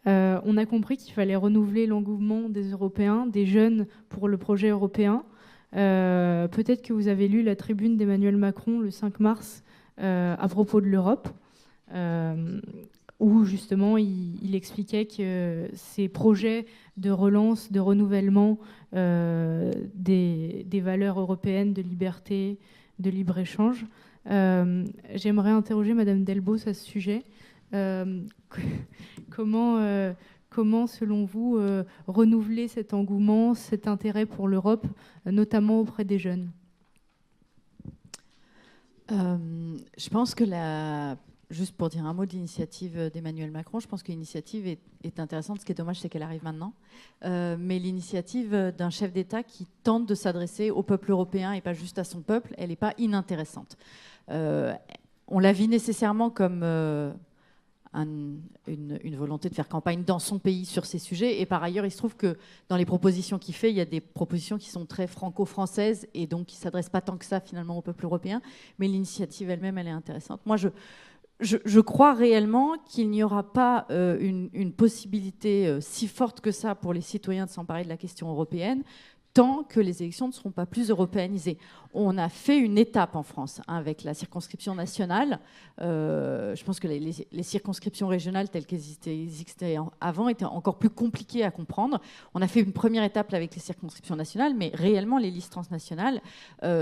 On a compris qu'il fallait renouveler l'engouement des Européens, des jeunes pour le projet européen. Peut-être que vous avez lu la tribune d'Emmanuel Macron le 5 mars à propos de l'Europe, où justement il expliquait que ces projets de relance, de renouvellement des valeurs européennes de liberté, de libre-échange. J'aimerais interroger Madame Delbos à ce sujet. Comment comment, selon vous, renouveler cet engouement, cet intérêt pour l'Europe, notamment auprès des jeunes? Je pense que juste pour dire un mot de l'initiative d'Emmanuel Macron, je pense que l'initiative est intéressante. Ce qui est dommage, c'est qu'elle arrive maintenant. Mais l'initiative d'un chef d'État qui tente de s'adresser au peuple européen et pas juste à son peuple, elle n'est pas inintéressante. On la vit nécessairement comme une volonté de faire campagne dans son pays sur ces sujets. Et par ailleurs, il se trouve que dans les propositions qu'il fait, il y a des propositions qui sont très franco-françaises et donc qui ne s'adressent pas tant que ça finalement au peuple européen. Mais l'initiative elle-même, elle est intéressante. Moi, je crois réellement qu'il n'y aura pas une possibilité si forte que ça pour les citoyens de s'emparer de la question européenne tant que les élections ne seront pas plus européanisées. On a fait une étape en France avec la circonscription nationale. Je pense que les circonscriptions régionales telles qu'elles existaient avant étaient encore plus compliquées à comprendre. On a fait une première étape avec les circonscriptions nationales, mais réellement les listes transnationales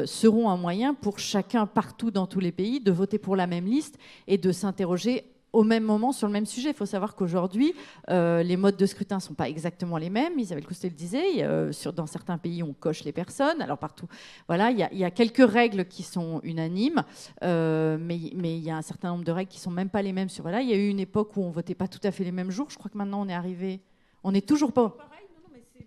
seront un moyen pour chacun partout dans tous les pays de voter pour la même liste et de s'interroger au même moment sur le même sujet. Il faut savoir qu'aujourd'hui, les modes de scrutin ne sont pas exactement les mêmes. Isabelle Coustet le disait, dans certains pays, on coche les personnes. Alors partout, voilà, il y a quelques règles qui sont unanimes, mais il y a un certain nombre de règles qui ne sont même pas les mêmes. Voilà, il y a eu une époque où on ne votait pas tout à fait les mêmes jours. Je crois que maintenant, on n'est toujours pas... Pareil, non, mais c'est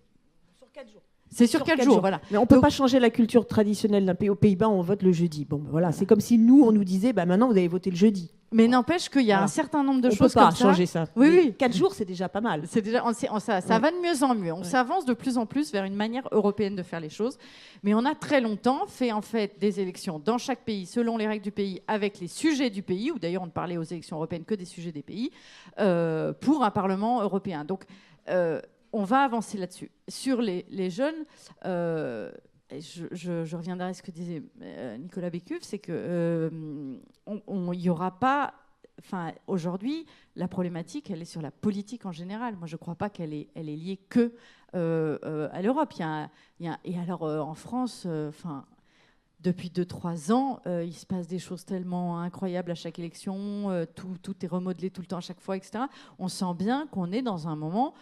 sur 4 jours. C'est sur 4 jours, voilà. Mais on ne peut pas changer la culture traditionnelle d'un pays. Aux Pays-Bas, on vote le jeudi. Bon, voilà, c'est comme si nous, on nous disait, maintenant, vous avez voté le jeudi. Mais n'empêche qu'il y a un certain nombre de choses comme ça. On peut pas changer ça. Oui. 4 jours, c'est déjà pas mal. C'est déjà, ça va de mieux en mieux. On s'avance de plus en plus vers une manière européenne de faire les choses. Mais on a très longtemps fait en fait des élections dans chaque pays, selon les règles du pays, avec les sujets du pays, ou d'ailleurs on ne parlait aux élections européennes que des sujets des pays, pour un Parlement européen. Donc on va avancer là-dessus. Sur les jeunes... Je reviendrai à ce que disait Nicolas Bécuve, c'est que il y aura pas. Enfin, aujourd'hui, la problématique, elle est sur la politique en général. Moi, je ne crois pas qu'elle est liée que à l'Europe. Et alors, en France, depuis 2-3 ans, il se passe des choses tellement incroyables à chaque élection. Tout est remodelé tout le temps, à chaque fois, etc. On sent bien qu'on est dans un moment.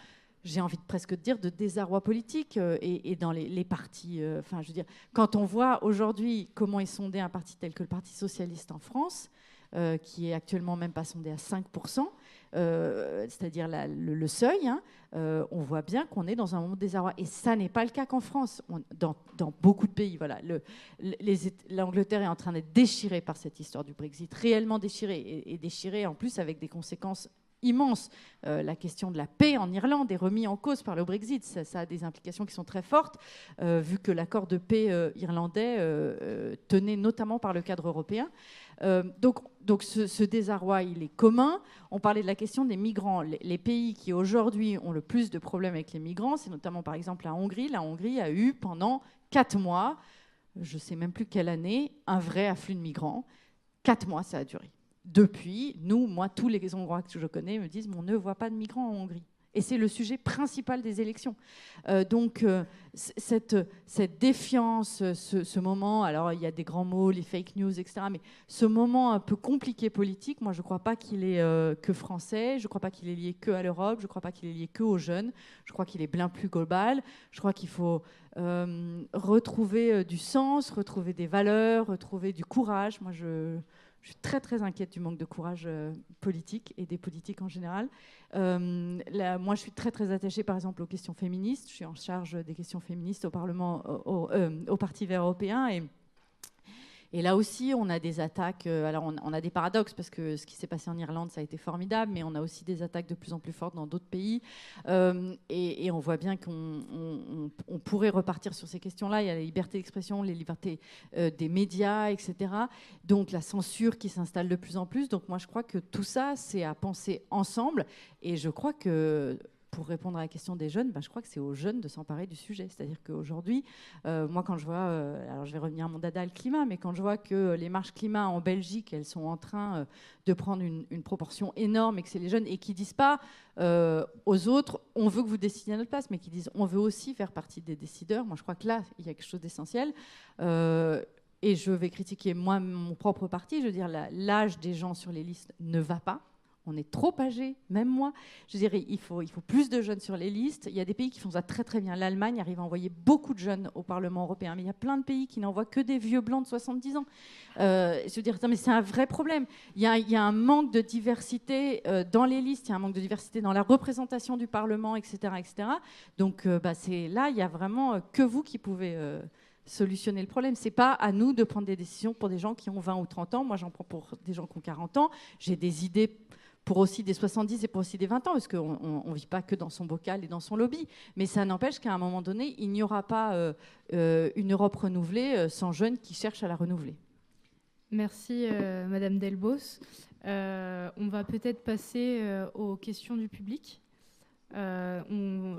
J'ai envie de presque de dire de désarroi politique et dans les partis. Je veux dire, quand on voit aujourd'hui comment est sondé un parti tel que le Parti socialiste en France, qui est actuellement même pas sondé à 5%, c'est-à-dire le seuil, on voit bien qu'on est dans un moment de désarroi. Et ça n'est pas le cas qu'en France. Dans beaucoup de pays, voilà, l'Angleterre est en train d'être déchirée par cette histoire du Brexit, réellement déchirée, et déchirée en plus avec des conséquences immense. La question de la paix en Irlande est remise en cause par le Brexit. Ça a des implications qui sont très fortes, vu que l'accord de paix irlandais tenait notamment par le cadre européen. Donc ce désarroi, il est commun. On parlait de la question des migrants. Les pays qui aujourd'hui ont le plus de problèmes avec les migrants, c'est notamment par exemple la Hongrie. La Hongrie a eu pendant 4 mois, je ne sais même plus quelle année, un vrai afflux de migrants. 4 mois, ça a duré. Depuis, tous les Hongrois que je connais me disent on ne voit pas de migrants en Hongrie. Et c'est le sujet principal des élections. Cette défiance, ce moment, alors il y a des grands mots, les fake news, etc., mais ce moment un peu compliqué politique, moi je ne crois pas qu'il est que français, je ne crois pas qu'il est lié que à l'Europe, je ne crois pas qu'il est lié que aux jeunes, je crois qu'il est bien plus global, je crois qu'il faut retrouver du sens, retrouver des valeurs, retrouver du courage. Moi je suis très très inquiète du manque de courage politique et des politiques en général. Moi, je suis très très attachée, par exemple, aux questions féministes. Je suis en charge des questions féministes au Parlement, au Parti vert européen. Et là aussi, on a des attaques. Alors, on a des paradoxes parce que ce qui s'est passé en Irlande, ça a été formidable, mais on a aussi des attaques de plus en plus fortes dans d'autres pays. Et on voit bien qu'on pourrait repartir sur ces questions-là. Il y a la liberté d'expression, les libertés des médias, etc. Donc, la censure qui s'installe de plus en plus. Donc, moi, je crois que tout ça, c'est à penser ensemble. Et je crois que... Pour répondre à la question des jeunes, je crois que c'est aux jeunes de s'emparer du sujet. C'est-à-dire qu'aujourd'hui, moi, quand je vois, alors je vais revenir à mon dada, le climat, mais quand je vois que les marches climat en Belgique, elles sont en train de prendre une proportion énorme et que c'est les jeunes et qui disent pas aux autres, on veut que vous décidiez à notre place, mais qui disent, on veut aussi faire partie des décideurs. Moi, je crois que là, il y a quelque chose d'essentiel. Et je vais critiquer, moi, mon propre parti. Je veux dire, l'âge des gens sur les listes ne va pas. On est trop âgés, même moi. Je dirais, il faut plus de jeunes sur les listes. Il y a des pays qui font ça très très bien. L'Allemagne arrive à envoyer beaucoup de jeunes au Parlement européen, mais il y a plein de pays qui n'envoient que des vieux blancs de 70 ans. Je veux dire, mais c'est un vrai problème. Il y a un manque de diversité dans les listes, il y a un manque de diversité dans la représentation du Parlement, etc. etc. Donc c'est là, il y a vraiment que vous qui pouvez solutionner le problème. C'est pas à nous de prendre des décisions pour des gens qui ont 20 ou 30 ans. Moi, j'en prends pour des gens qui ont 40 ans. J'ai des idées pour aussi des 70 et pour aussi des 20 ans, parce qu'on ne vit pas que dans son bocal et dans son lobby. Mais ça n'empêche qu'à un moment donné, il n'y aura pas une Europe renouvelée sans jeunes qui cherchent à la renouveler. Merci, Madame Delbos. On va peut-être passer aux questions du public. On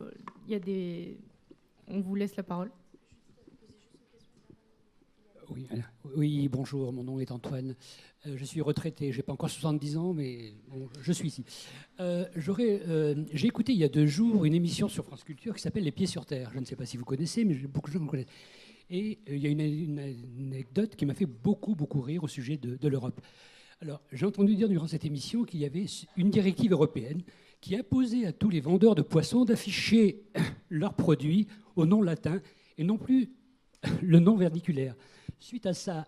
vous laisse la parole. Oui, bonjour, mon nom est Antoine. Je suis retraité, je n'ai pas encore 70 ans, mais bon, je suis ici. J'ai écouté il y a 2 jours une émission sur France Culture qui s'appelle Les Pieds sur Terre. Je ne sais pas si vous connaissez, mais beaucoup de gens le connaissent. Et il y a une anecdote qui m'a fait beaucoup rire au sujet de l'Europe. Alors, j'ai entendu dire durant cette émission qu'il y avait une directive européenne qui imposait à tous les vendeurs de poissons d'afficher leurs produits au nom latin et non plus le nom vernaculaire. Suite à ça,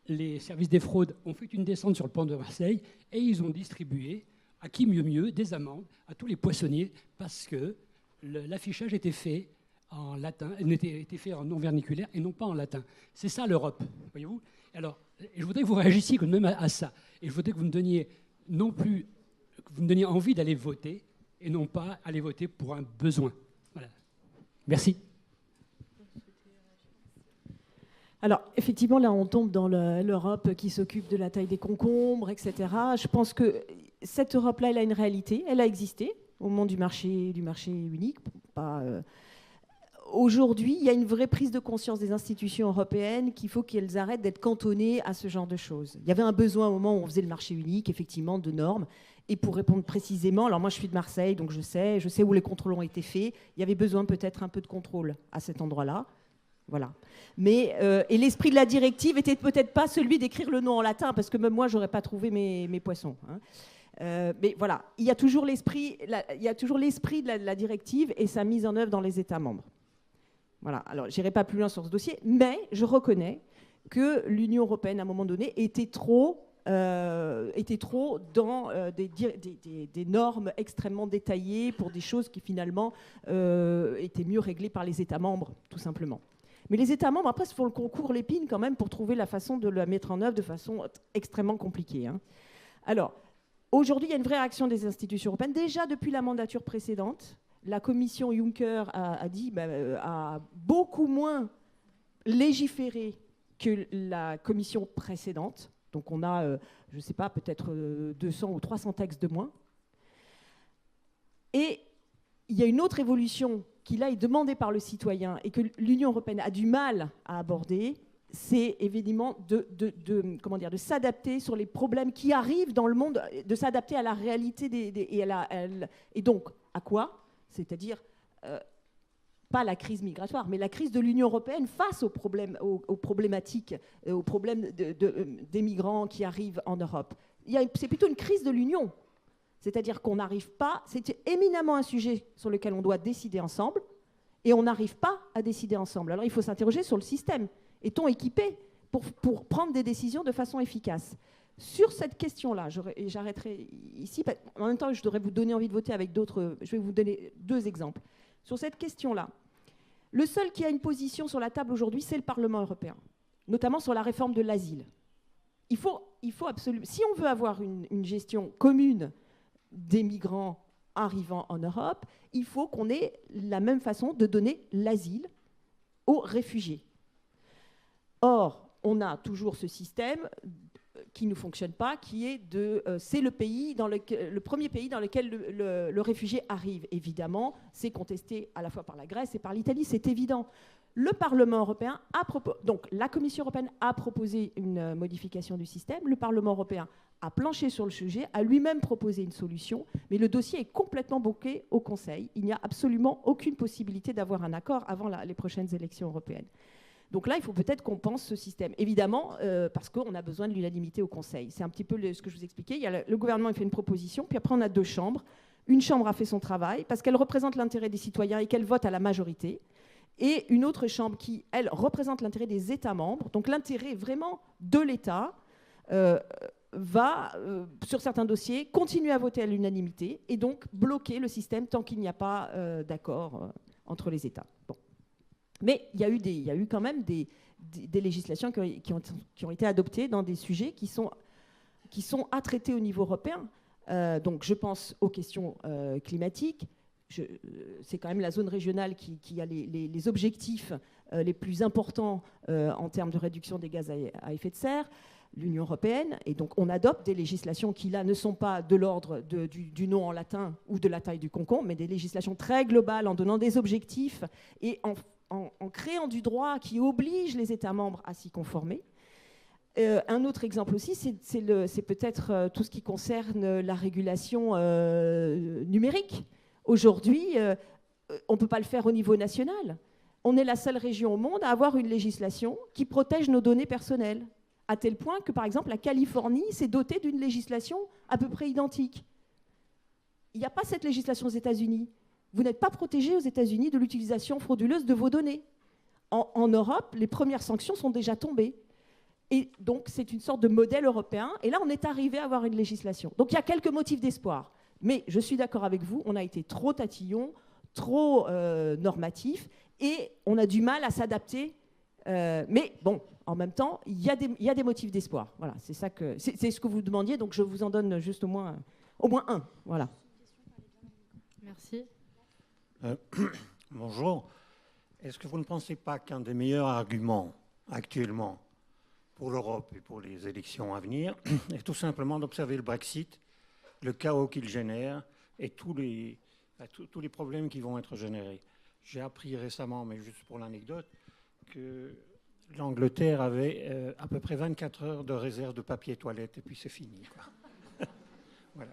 les services des fraudes ont fait une descente sur le pont de Marseille et ils ont distribué, à qui mieux, des amendes à tous les poissonniers parce que l'affichage était fait en latin, était fait en non vernaculaire et non pas en latin. C'est ça l'Europe, voyez-vous. Alors, je voudrais que vous réagissiez quand même à ça. Et je voudrais que vous me donniez envie d'aller voter et non pas aller voter pour un besoin. Voilà. Merci. Alors, effectivement, là, on tombe dans l'Europe qui s'occupe de la taille des concombres, etc. Je pense que cette Europe-là, elle a une réalité. Elle a existé au moment du marché unique. Aujourd'hui, il y a une vraie prise de conscience des institutions européennes qu'il faut qu'elles arrêtent d'être cantonnées à ce genre de choses. Il y avait un besoin au moment où on faisait le marché unique, effectivement, de normes. Et pour répondre précisément, alors moi je suis de Marseille, donc je sais où les contrôles ont été faits. Il y avait besoin peut-être un peu de contrôle à cet endroit-là. Voilà. Mais, et l'esprit de la directive était peut-être pas celui d'écrire le nom en latin, parce que même moi, j'aurais pas trouvé mes poissons. Hein. Mais voilà, il y a toujours l'esprit de la directive et sa mise en œuvre dans les États membres. Voilà. Alors, j'irai pas plus loin sur ce dossier, mais je reconnais que l'Union européenne, à un moment donné, était trop dans des normes extrêmement détaillées pour des choses qui finalement étaient mieux réglées par les États membres, tout simplement. Mais les États membres, après, se font le concours l'épine quand même pour trouver la façon de la mettre en œuvre de façon extrêmement compliquée. Hein. Alors, aujourd'hui, il y a une vraie réaction des institutions européennes. Déjà, depuis la mandature précédente, la commission Juncker a beaucoup moins légiféré que la commission précédente. Donc on a, je ne sais pas, peut-être 200 ou 300 textes de moins. Et il y a une autre évolution qui là est demandée par le citoyen et que l'Union européenne a du mal à aborder, c'est évidemment de s'adapter sur les problèmes qui arrivent dans le monde, de s'adapter à la réalité et donc à quoi ? C'est-à-dire pas la crise migratoire, mais la crise de l'Union européenne face aux problématiques, aux problèmes des migrants qui arrivent en Europe. C'est plutôt une crise de l'Union. C'est-à-dire qu'on n'arrive pas, c'est éminemment un sujet sur lequel on doit décider ensemble, et on n'arrive pas à décider ensemble. Alors il faut s'interroger sur le système. Est-on équipé pour prendre des décisions de façon efficace ? Sur cette question-là, et j'arrêterai ici, en même temps je devrais vous donner envie de voter avec d'autres, je vais vous donner 2 exemples. Sur cette question-là, le seul qui a une position sur la table aujourd'hui, c'est le Parlement européen, notamment sur la réforme de l'asile. Il faut absolument, si on veut avoir une gestion commune des migrants arrivant en Europe, il faut qu'on ait la même façon de donner l'asile aux réfugiés. Or, on a toujours ce système qui ne fonctionne pas, qui est c'est le premier pays dans lequel le réfugié arrive. Évidemment, c'est contesté à la fois par la Grèce et par l'Italie, c'est évident. Le Parlement européen donc la Commission européenne a proposé une modification du système, le Parlement européen a planché sur le sujet, a lui-même proposé une solution, mais le dossier est complètement bloqué au Conseil. Il n'y a absolument aucune possibilité d'avoir un accord avant les prochaines élections européennes. Donc là, il faut peut-être qu'on pense ce système. Évidemment, parce qu'on a besoin de l'unanimité au Conseil. C'est un petit peu ce que je vous expliquais. Il y a le gouvernement il fait une proposition, puis après on a 2 chambres. Une chambre a fait son travail parce qu'elle représente l'intérêt des citoyens et qu'elle vote à la majorité. Et une autre chambre qui, elle, représente l'intérêt des États membres. Donc l'intérêt vraiment de l'État va, sur certains dossiers, continuer à voter à l'unanimité et donc bloquer le système tant qu'il n'y a pas d'accord entre les États. Bon. Mais il y a eu quand même des législations qui ont été adoptées dans des sujets qui sont à traiter au niveau européen. Donc je pense aux questions climatiques. C'est quand même la zone régionale qui a les objectifs les plus importants en termes de réduction des gaz à effet de serre, l'Union européenne. Et donc on adopte des législations qui, là, ne sont pas de l'ordre du nom en latin ou de la taille du concombre, mais des législations très globales en donnant des objectifs et en créant du droit qui oblige les États membres à s'y conformer. Un autre exemple aussi, c'est peut-être tout ce qui concerne la régulation numérique. Aujourd'hui, on ne peut pas le faire au niveau national. On est la seule région au monde à avoir une législation qui protège nos données personnelles, à tel point que, par exemple, la Californie s'est dotée d'une législation à peu près identique. Il n'y a pas cette législation aux États-Unis. Vous n'êtes pas protégé aux États-Unis de l'utilisation frauduleuse de vos données. En Europe, les premières sanctions sont déjà tombées. Et donc, c'est une sorte de modèle européen. Et là, on est arrivé à avoir une législation. Donc, il y a quelques motifs d'espoir. Mais je suis d'accord avec vous, on a été trop tatillon, trop normatif, et on a du mal à s'adapter. Mais bon, en même temps, il y a des motifs d'espoir. Voilà, c'est ce que vous demandiez, donc je vous en donne juste au moins un. Voilà. Merci. Bonjour. Est-ce que vous ne pensez pas qu'un des meilleurs arguments actuellement pour l'Europe et pour les élections à venir est tout simplement d'observer le Brexit, le chaos qu'il génère et tous les problèmes qui vont être générés? J'ai appris récemment, mais juste pour l'anecdote, que l'Angleterre avait à peu près 24 heures de réserve de papier toilette et puis c'est fini, quoi. Voilà.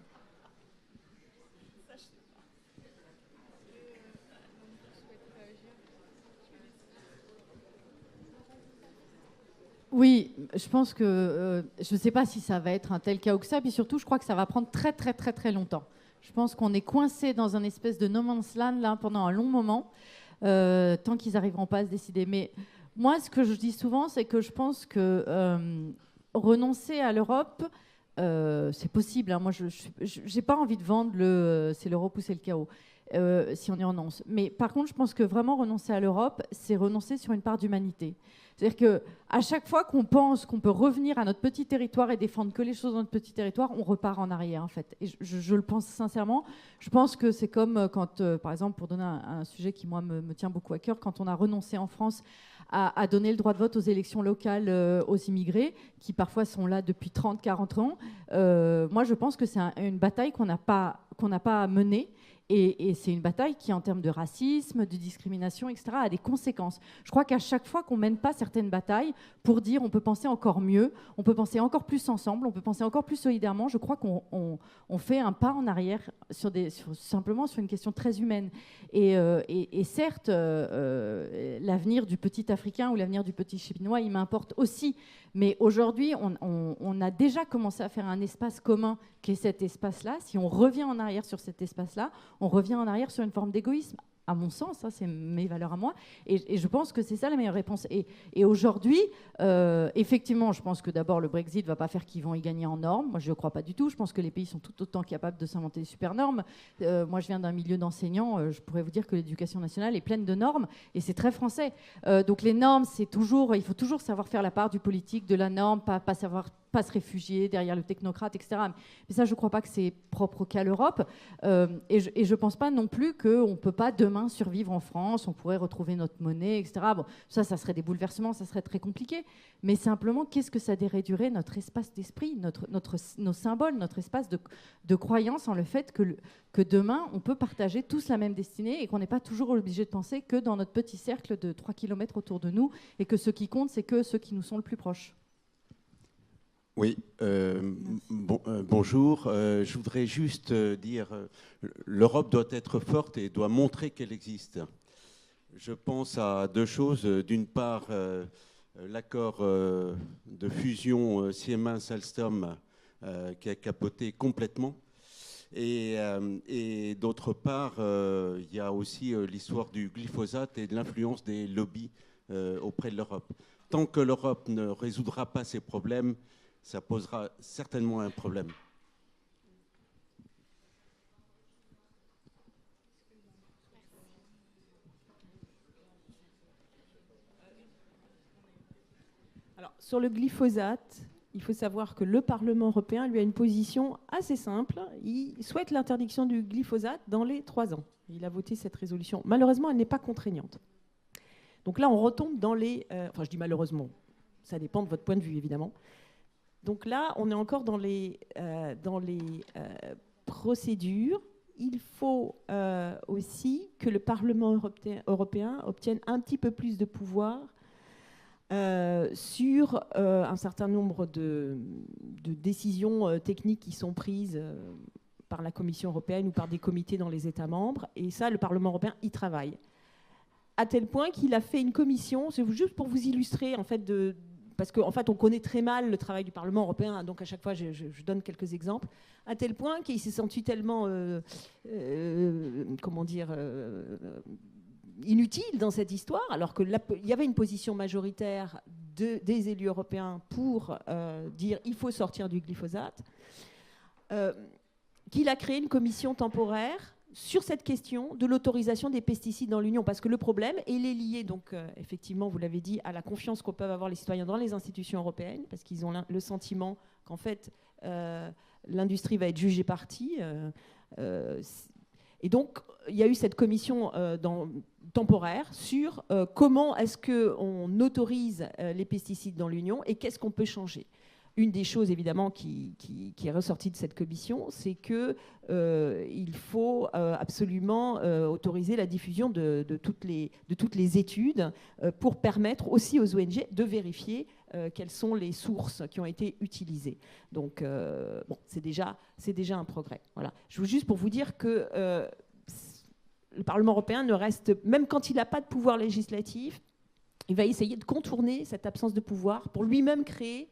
Oui, je pense que je ne sais pas si ça va être un tel chaos que ça, puis surtout, je crois que ça va prendre très, très, très, très longtemps. Je pense qu'on est coincé dans un espèce de no man's land là, pendant un long moment, tant qu'ils n'arriveront pas à se décider. Mais moi, ce que je dis souvent, c'est que je pense que renoncer à l'Europe, c'est possible. Hein. Moi, je n'ai pas envie de vendre c'est l'Europe ou c'est le chaos, si on y renonce. Mais par contre, je pense que vraiment renoncer à l'Europe, c'est renoncer sur une part d'humanité. C'est-à-dire qu'à chaque fois qu'on pense qu'on peut revenir à notre petit territoire et défendre que les choses dans notre petit territoire, on repart en arrière, en fait. Et je le pense sincèrement. Je pense que c'est comme quand, par exemple, pour donner un sujet qui, moi, me tient beaucoup à cœur, quand on a renoncé en France à donner le droit de vote aux élections locales aux immigrés, qui parfois sont là depuis 30, 40 ans. Moi, je pense que c'est une bataille qu'on n'a pas menée. Et c'est une bataille qui, en termes de racisme, de discrimination, etc., a des conséquences. Je crois qu'à chaque fois qu'on ne mène pas certaines batailles pour dire on peut penser encore mieux, on peut penser encore plus ensemble, on peut penser encore plus solidairement, je crois qu'on fait un pas en arrière simplement sur une question très humaine. Et certes, l'avenir du petit Africain ou l'avenir du petit Chinois, il m'importe aussi. Mais aujourd'hui, on a déjà commencé à faire un espace commun qui est cet espace-là. Si on revient en arrière sur cet espace-là, on revient en arrière sur une forme d'égoïsme. À mon sens, ça c'est mes valeurs à moi, et je pense que c'est ça la meilleure réponse. Et aujourd'hui, effectivement, je pense que d'abord le Brexit ne va pas faire qu'ils vont y gagner en normes. Moi, je ne crois pas du tout. Je pense que les pays sont tout autant capables de s'inventer des super normes. Moi, je viens d'un milieu d'enseignants. Je pourrais vous dire que l'éducation nationale est pleine de normes, et c'est très français. Donc les normes, il faut toujours savoir faire la part du politique, de la norme, pas se réfugier derrière le technocrate, etc. Mais ça, je ne crois pas que c'est propre qu'à l'Europe. Et je ne pense pas non plus qu'on ne peut pas demain survivre en France, on pourrait retrouver notre monnaie, etc. Bon, ça serait des bouleversements, ça serait très compliqué. Mais simplement, qu'est-ce que ça déréduirait notre espace d'esprit, nos symboles, notre espace de croyance en le fait que demain, on peut partager tous la même destinée et qu'on n'est pas toujours obligé de penser que dans notre petit cercle de 3 km autour de nous et que ce qui compte, c'est que ceux qui nous sont le plus proches. Oui, bonjour. Je voudrais juste dire l'Europe doit être forte et doit montrer qu'elle existe. Je pense à deux choses. D'une part, l'accord de fusion Siemens-Alstom qui a capoté complètement. Et d'autre part, il y a aussi l'histoire du glyphosate et de l'influence des lobbies auprès de l'Europe. Tant que l'Europe ne résoudra pas ces problèmes, ça posera certainement un problème. Alors, sur le glyphosate, il faut savoir que le Parlement européen lui a une position assez simple. Il souhaite l'interdiction du glyphosate dans les 3 ans. Il a voté cette résolution. Malheureusement, elle n'est pas contraignante. Donc là, on retombe dans les... enfin, je dis malheureusement, ça dépend de votre point de vue, évidemment. Donc là, on est encore dans les procédures. Il faut aussi que le Parlement européen obtienne un petit peu plus de pouvoir sur un certain nombre de décisions techniques qui sont prises par la Commission européenne ou par des comités dans les États membres. Et ça, le Parlement européen y travaille. À tel point qu'il a fait une commission, c'est juste pour vous illustrer, en fait, parce qu'en fait, on connaît très mal le travail du Parlement européen, donc à chaque fois, je donne quelques exemples, à tel point qu'il s'est senti tellement, inutile dans cette histoire, alors qu'il y avait une position majoritaire des élus européens pour dire il faut sortir du glyphosate, qu'il a créé une commission temporaire sur cette question de l'autorisation des pesticides dans l'Union. Parce que le problème, et il est lié, donc, effectivement, vous l'avez dit, à la confiance qu'on peut avoir les citoyens dans les institutions européennes, parce qu'ils ont le sentiment qu'en fait, l'industrie va être jugée partie. Et donc, il y a eu cette commission temporaire sur comment est-ce qu'on autorise les pesticides dans l'Union et qu'est-ce qu'on peut changer. Une des choses, évidemment, qui est ressortie de cette commission, c'est qu'il faut absolument autoriser la diffusion de toutes les études pour permettre aussi aux ONG de vérifier quelles sont les sources qui ont été utilisées. Donc, bon, c'est déjà un progrès. Voilà. Je veux juste pour vous dire que le Parlement européen ne reste, même quand il n'a pas de pouvoir législatif, il va essayer de contourner cette absence de pouvoir pour lui-même créer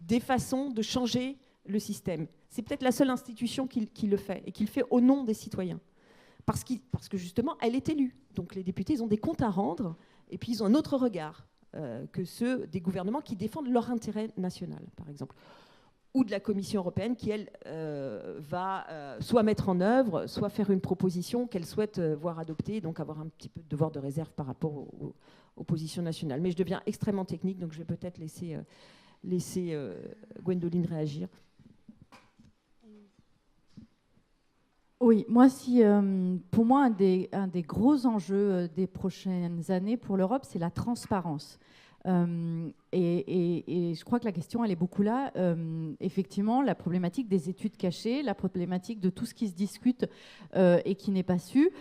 des façons de changer le système. C'est peut-être la seule institution qui le fait, et qui le fait au nom des citoyens. Parce que justement, elle est élue. Donc les députés, ils ont des comptes à rendre, et puis ils ont un autre regard que ceux des gouvernements qui défendent leur intérêt national, par exemple. Ou de la Commission européenne qui, elle, va soit mettre en œuvre, soit faire une proposition qu'elle souhaite voir adoptée, donc avoir un petit peu de devoir de réserve par rapport aux positions nationales. Mais je deviens extrêmement technique, donc je vais peut-être laisser Gwendoline réagir. Oui, moi, pour moi, un des gros enjeux des prochaines années pour l'Europe, c'est la transparence. Et je crois que la question, elle est beaucoup là. Effectivement, la problématique des études cachées, la problématique de tout ce qui se discute et qui n'est pas su,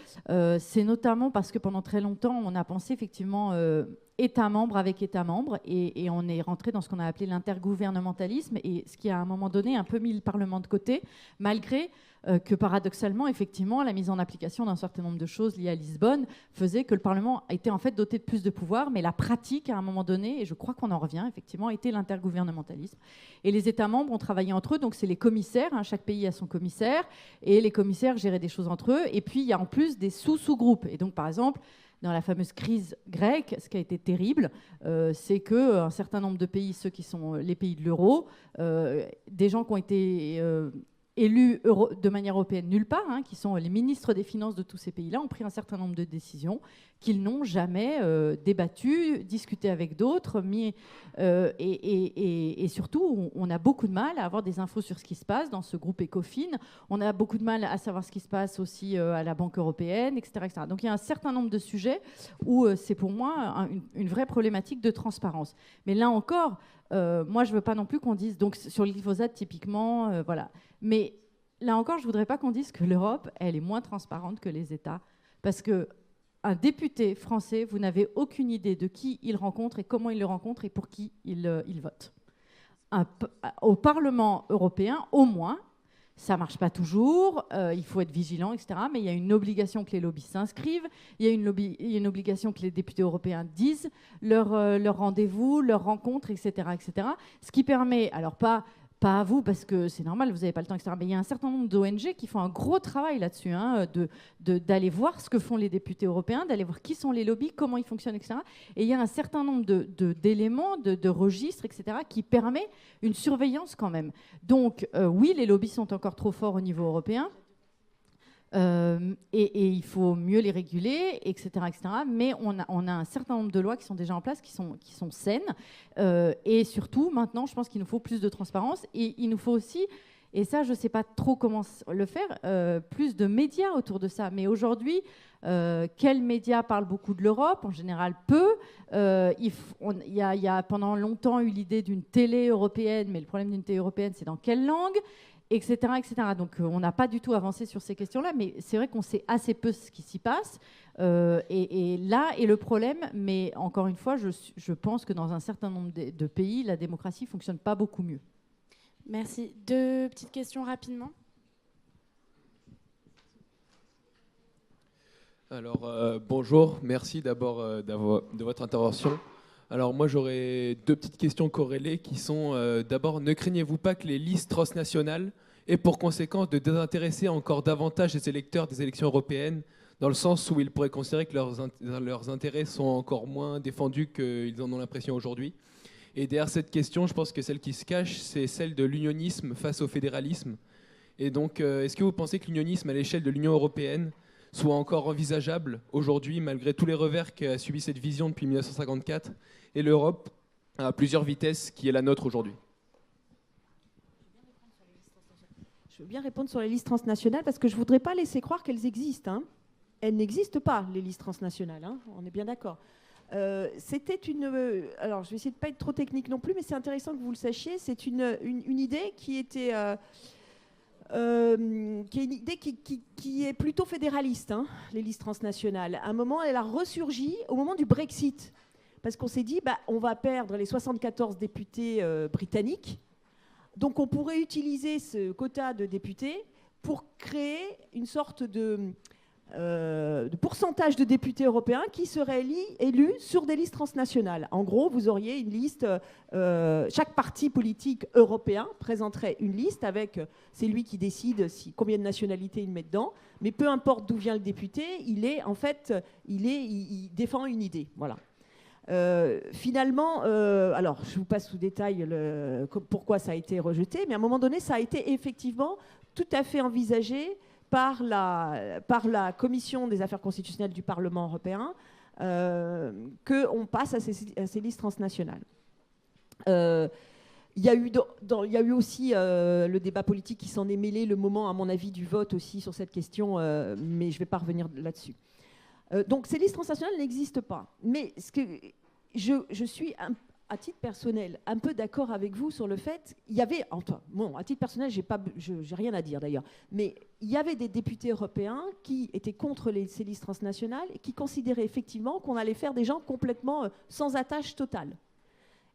c'est notamment parce que pendant très longtemps, on a pensé effectivement État membre avec État membre, et on est rentré dans ce qu'on a appelé l'intergouvernementalisme, et ce qui a à un moment donné un peu mis le Parlement de côté, malgré que paradoxalement, effectivement, la mise en application d'un certain nombre de choses liées à Lisbonne faisait que le Parlement était en fait doté de plus de pouvoir, mais la pratique, à un moment donné, et je crois qu'on en revient, effectivement, était l'intergouvernementalisme. Et les États membres ont travaillé entre eux, donc c'est les commissaires, hein, chaque pays a son commissaire, et les commissaires géraient des choses entre eux, et puis il y a en plus des sous-groupes. Et donc, par exemple, dans la fameuse crise grecque, ce qui a été terrible, c'est qu'un certain nombre de pays, ceux qui sont les pays de l'euro, des gens qui ont été élus de manière européenne nulle part, hein, qui sont les ministres des Finances de tous ces pays-là, ont pris un certain nombre de décisions qu'ils n'ont jamais débattues, discutées avec d'autres, et surtout, on a beaucoup de mal à avoir des infos sur ce qui se passe dans ce groupe ECOFIN. On a beaucoup de mal à savoir ce qui se passe aussi à la Banque européenne, etc., etc. Donc il y a un certain nombre de sujets où c'est pour moi une vraie problématique de transparence. Mais là encore, moi je ne veux pas non plus qu'on dise, donc sur le glyphosate typiquement, voilà. Mais là encore, je ne voudrais pas qu'on dise que l'Europe, elle est moins transparente que les États, parce que un député français, vous n'avez aucune idée de qui il rencontre et comment il le rencontre et pour qui il vote. Au Parlement européen, au moins, Ça ne marche pas toujours, il faut être vigilant, etc. Mais il y a une obligation que les lobbies s'inscrivent, il y a une obligation que les députés européens disent leur rendez-vous, leurs rencontres, etc., etc. Ce qui permet, alors pas à vous, parce que c'est normal, vous n'avez pas le temps, etc. Mais il y a un certain nombre d'ONG qui font un gros travail là-dessus, hein, d'aller voir ce que font les députés européens, d'aller voir qui sont les lobbies, comment ils fonctionnent, etc. Et il y a un certain nombre d'éléments, de registres, etc., qui permet une surveillance quand même. Donc, oui, les lobbies sont encore trop forts au niveau européen. Et il faut mieux les réguler, etc., etc. Mais on a un certain nombre de lois qui sont déjà en place, qui sont saines. Et surtout, maintenant, je pense qu'il nous faut plus de transparence. Et il nous faut aussi, et ça, je ne sais pas trop comment le faire, plus de médias autour de ça. Mais aujourd'hui, quels médias parlent beaucoup de l'Europe? En général, peu. Il y a pendant longtemps eu l'idée d'une télé européenne, mais le problème d'une télé européenne, c'est dans quelle langue, etc., etc. Donc, on n'a pas du tout avancé sur ces questions-là, mais c'est vrai qu'on sait assez peu ce qui s'y passe. Et là est le problème, mais encore une fois, je pense que dans un certain nombre de pays, la démocratie ne fonctionne pas beaucoup mieux. Merci. 2 petites questions rapidement. Alors, bonjour, merci d'abord de votre intervention. Alors moi j'aurais 2 petites questions corrélées qui sont d'abord, ne craignez-vous pas que les listes transnationales aient pour conséquence de désintéresser encore davantage les électeurs des élections européennes, dans le sens où ils pourraient considérer que leurs intérêts sont encore moins défendus qu'ils en ont l'impression aujourd'hui? Et derrière cette question, je pense que celle qui se cache, c'est celle de l'unionisme face au fédéralisme. Et donc, est-ce que vous pensez que l'unionisme à l'échelle de l'Union européenne soit encore envisageable aujourd'hui, malgré tous les revers qu'a subi cette vision depuis 1954, et l'Europe à plusieurs vitesses qui est la nôtre aujourd'hui? Je veux bien répondre sur les listes transnationales, parce que je ne voudrais pas laisser croire qu'elles existent. Hein. Elles n'existent pas, les listes transnationales, hein, on est bien d'accord. C'était une... alors, je vais essayer de ne pas être trop technique non plus, mais c'est intéressant que vous le sachiez. C'est une idée qui était... qui est une idée qui est plutôt fédéraliste, hein, les listes transnationales. À un moment, elle a ressurgi au moment du Brexit, parce qu'on s'est dit, on va perdre les 74 députés britanniques, donc on pourrait utiliser ce quota de députés pour créer une sorte de pourcentage de députés européens qui seraient élus sur des listes transnationales. En gros, vous auriez une liste, chaque parti politique européen présenterait une liste avec, c'est lui qui décide combien de nationalités il met dedans, mais peu importe d'où vient le député, il défend une idée. Voilà. Finalement, alors je vous passe sous détail pourquoi ça a été rejeté, mais à un moment donné, ça a été effectivement tout à fait envisagé par la Commission des affaires constitutionnelles du Parlement européen, qu'on passe à ces listes transnationales. Il y a eu aussi le débat politique qui s'en est mêlé, le moment, à mon avis, du vote aussi sur cette question, mais je ne vais pas revenir là-dessus. Donc ces listes transnationales n'existent pas. Mais je suis, à titre personnel, un peu d'accord avec vous sur le fait, il y avait, enfin, bon, à titre personnel, j'ai rien à dire d'ailleurs, mais il y avait des députés européens qui étaient contre ces listes transnationales et qui considéraient effectivement qu'on allait faire des gens complètement sans attache totale.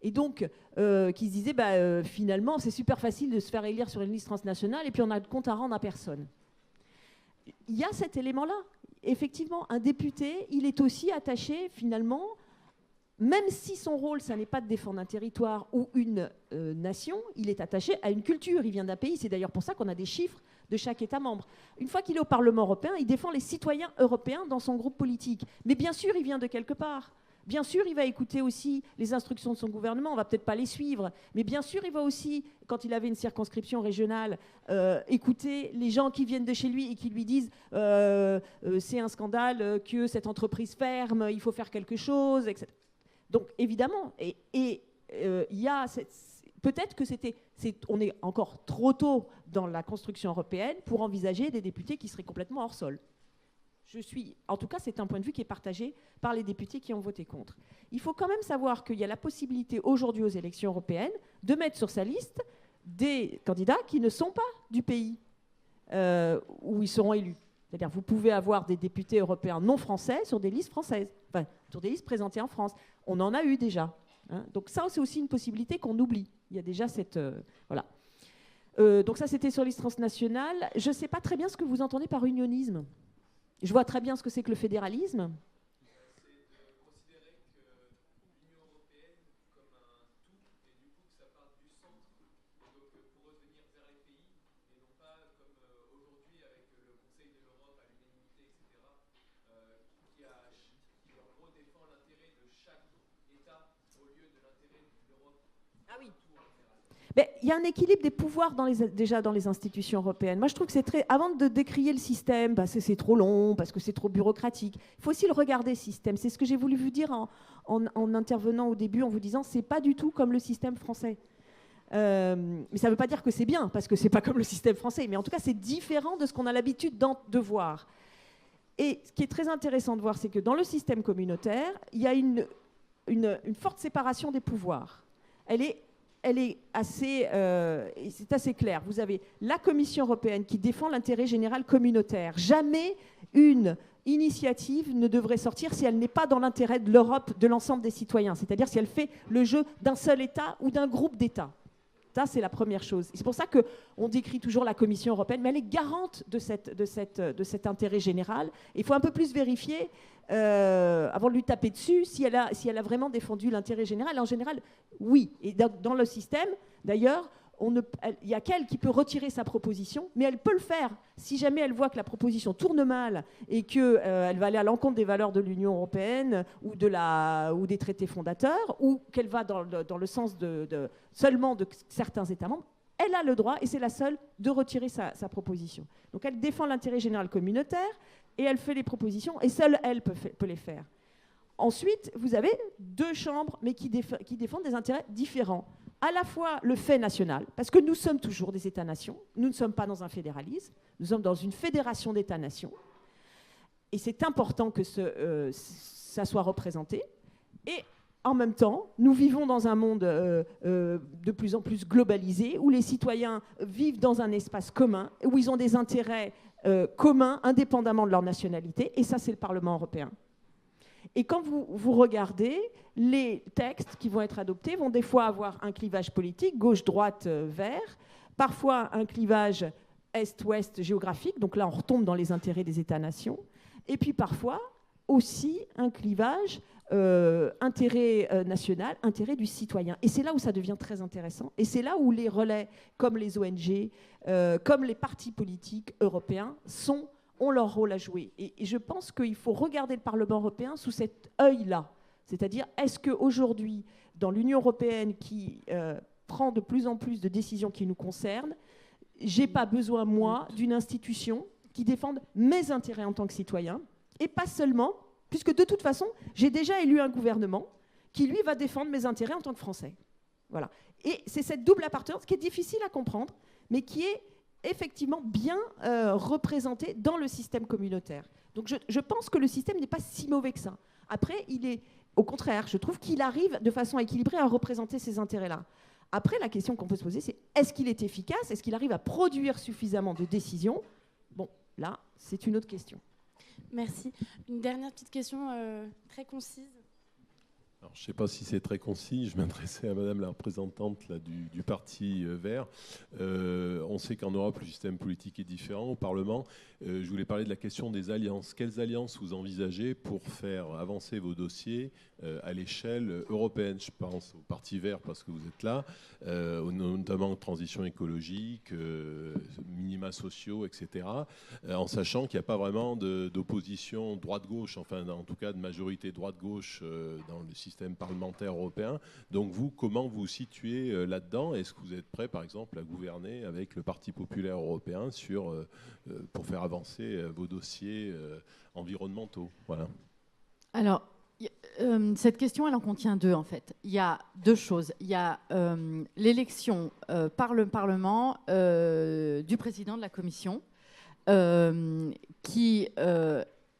Et donc, qui se disaient, finalement, c'est super facile de se faire élire sur une liste transnationale et puis on a de compte à rendre à personne. Il y a cet élément-là. Effectivement, un député, il est aussi attaché, finalement, même si son rôle, ça n'est pas de défendre un territoire ou une nation, il est attaché à une culture, il vient d'un pays. C'est d'ailleurs pour ça qu'on a des chiffres de chaque État membre. Une fois qu'il est au Parlement européen, il défend les citoyens européens dans son groupe politique. Mais bien sûr, il vient de quelque part. Bien sûr, il va écouter aussi les instructions de son gouvernement, on ne va peut-être pas les suivre, mais bien sûr, il va aussi, quand il avait une circonscription régionale, écouter les gens qui viennent de chez lui et qui lui disent c'est un scandale que cette entreprise ferme, il faut faire quelque chose, etc. Donc, évidemment, il y a peut-être que on est encore trop tôt dans la construction européenne pour envisager des députés qui seraient complètement hors sol. En tout cas, c'est un point de vue qui est partagé par les députés qui ont voté contre. Il faut quand même savoir qu'il y a la possibilité aujourd'hui aux élections européennes de mettre sur sa liste des candidats qui ne sont pas du pays où ils seront élus. C'est-à-dire vous pouvez avoir des députés européens non français sur des listes françaises, enfin, sur des listes présentées en France. On en a eu déjà. Hein. Donc ça, c'est aussi une possibilité qu'on oublie. Il y a déjà cette... voilà. Donc ça, c'était sur liste transnationale. Je ne sais pas très bien ce que vous entendez par unionisme. Je vois très bien ce que c'est que le fédéralisme. Ah oui. Mais il y a un équilibre des pouvoirs déjà dans les institutions européennes. Moi, je trouve que c'est très... Avant de décrier le système, parce que c'est trop long, parce que c'est trop bureaucratique, il faut aussi le regarder, ce système. C'est ce que j'ai voulu vous dire en intervenant au début, en vous disant c'est pas du tout comme le système français. Mais ça ne veut pas dire que c'est bien, parce que c'est pas comme le système français. Mais en tout cas, c'est différent de ce qu'on a l'habitude de voir. Et ce qui est très intéressant de voir, c'est que dans le système communautaire, il y a une forte séparation des pouvoirs. Elle est assez, c'est assez clair. Vous avez la Commission européenne qui défend l'intérêt général communautaire. Jamais une initiative ne devrait sortir si elle n'est pas dans l'intérêt de l'Europe, de l'ensemble des citoyens. C'est-à-dire si elle fait le jeu d'un seul État ou d'un groupe d'États. Ça, c'est la première chose. C'est pour ça qu'on décrit toujours la Commission européenne, mais elle est garante de cet intérêt général. Il faut un peu plus vérifier, avant de lui taper dessus, si elle a vraiment défendu l'intérêt général. En général, oui. Et dans le système, d'ailleurs, il y a qu'elle qui peut retirer sa proposition, mais elle peut le faire. Si jamais elle voit que la proposition tourne mal et qu'elle va aller à l'encontre des valeurs de l'Union européenne ou des traités fondateurs, ou qu'elle va dans le sens seulement de certains États membres, elle a le droit, et c'est la seule, de retirer sa proposition. Donc elle défend l'intérêt général communautaire et elle fait les propositions, et seule elle peut les faire. Ensuite, vous avez deux chambres, mais qui défendent des intérêts différents. À la fois le fait national, parce que nous sommes toujours des États-nations, nous ne sommes pas dans un fédéralisme, nous sommes dans une fédération d'États-nations, et c'est important que ça soit représenté. Et en même temps, nous vivons dans un monde de plus en plus globalisé, où les citoyens vivent dans un espace commun, où ils ont des intérêts communs, indépendamment de leur nationalité, et ça, c'est le Parlement européen. Et quand vous regardez, les textes qui vont être adoptés vont des fois avoir un clivage politique, gauche, droite, vert, parfois un clivage est-ouest géographique, donc là on retombe dans les intérêts des États-nations, et puis parfois aussi un clivage intérêt national, intérêt du citoyen. Et c'est là où ça devient très intéressant, et c'est là où les relais, comme les ONG, comme les partis politiques européens, ont leur rôle à jouer. Et je pense qu'il faut regarder le Parlement européen sous cet œil-là. C'est-à-dire, est-ce qu'aujourd'hui, dans l'Union européenne qui prend de plus en plus de décisions qui nous concernent, j'ai pas besoin, moi, d'une institution qui défende mes intérêts en tant que citoyen, et pas seulement, puisque de toute façon, j'ai déjà élu un gouvernement qui, lui, va défendre mes intérêts en tant que Français. Voilà. Et c'est cette double appartenance qui est difficile à comprendre, mais qui est effectivement bien représenté dans le système communautaire. Donc je pense que le système n'est pas si mauvais que ça. Après, au contraire, je trouve qu'il arrive de façon équilibrée à représenter ces intérêts-là. Après, la question qu'on peut se poser, c'est est-ce qu'il est efficace? Est-ce qu'il arrive à produire suffisamment de décisions? Bon, là, c'est une autre question. Merci. Une dernière petite question très concise. Alors, je ne sais pas si c'est très concis, je m'adressais à Madame la représentante là, du Parti Vert. On sait qu'en Europe, le système politique est différent au Parlement. Je voulais parler de la question des alliances. Quelles alliances vous envisagez pour faire avancer vos dossiers à l'échelle européenne? Je pense au Parti Vert parce que vous êtes là, notamment transition écologique, minima sociaux, etc. En sachant qu'il n'y a pas vraiment d'opposition droite-gauche, enfin en tout cas de majorité droite-gauche dans le système parlementaire européen. Donc vous, comment vous situez là-dedans? Est-ce que vous êtes prêt, par exemple, à gouverner avec le Parti populaire européen pour faire avancer vos dossiers environnementaux? Voilà. Alors, cette question, elle en contient deux, en fait. Il y a deux choses. Il y a l'élection par le Parlement du président de la Commission, qui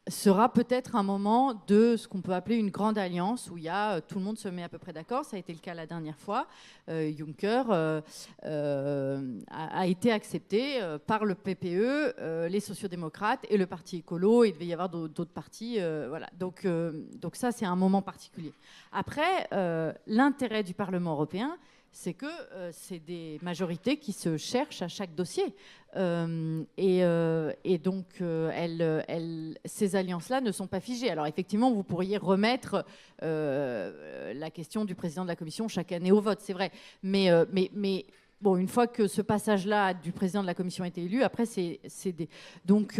sera peut-être un moment de ce qu'on peut appeler une grande alliance, où tout le monde se met à peu près d'accord. Ça a été le cas la dernière fois. Juncker a été accepté par le PPE, les sociodémocrates et le Parti écolo. Il devait y avoir d'autres partis. Voilà. Donc ça, c'est un moment particulier. Après, l'intérêt du Parlement européen, c'est que c'est des majorités qui se cherchent à chaque dossier. Et donc, ces alliances-là ne sont pas figées. Alors, effectivement, vous pourriez remettre la question du président de la Commission chaque année au vote, c'est vrai. Mais bon, une fois que ce passage-là du président de la Commission a été élu, après, c'est des... Donc...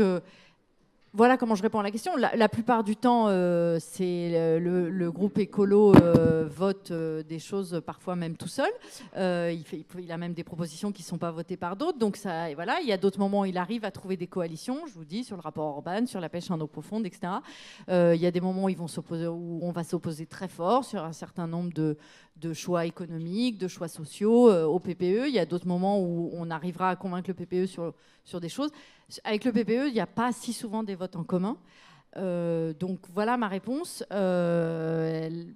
voilà comment je réponds à la question. La plupart du temps, c'est le groupe écolo vote des choses parfois même tout seul. Il a même des propositions qui ne sont pas votées par d'autres. Donc ça, et voilà, il y a d'autres moments où il arrive à trouver des coalitions, je vous dis, sur le rapport Orban, sur la pêche en eau profonde, etc. Il y a des moments où on va s'opposer très fort sur un certain nombre de choix économiques, de choix sociaux au PPE. Il y a d'autres moments où on arrivera à convaincre le PPE sur des choses. Avec le PPE, il n'y a pas si souvent des votes en commun. Donc voilà ma réponse. Le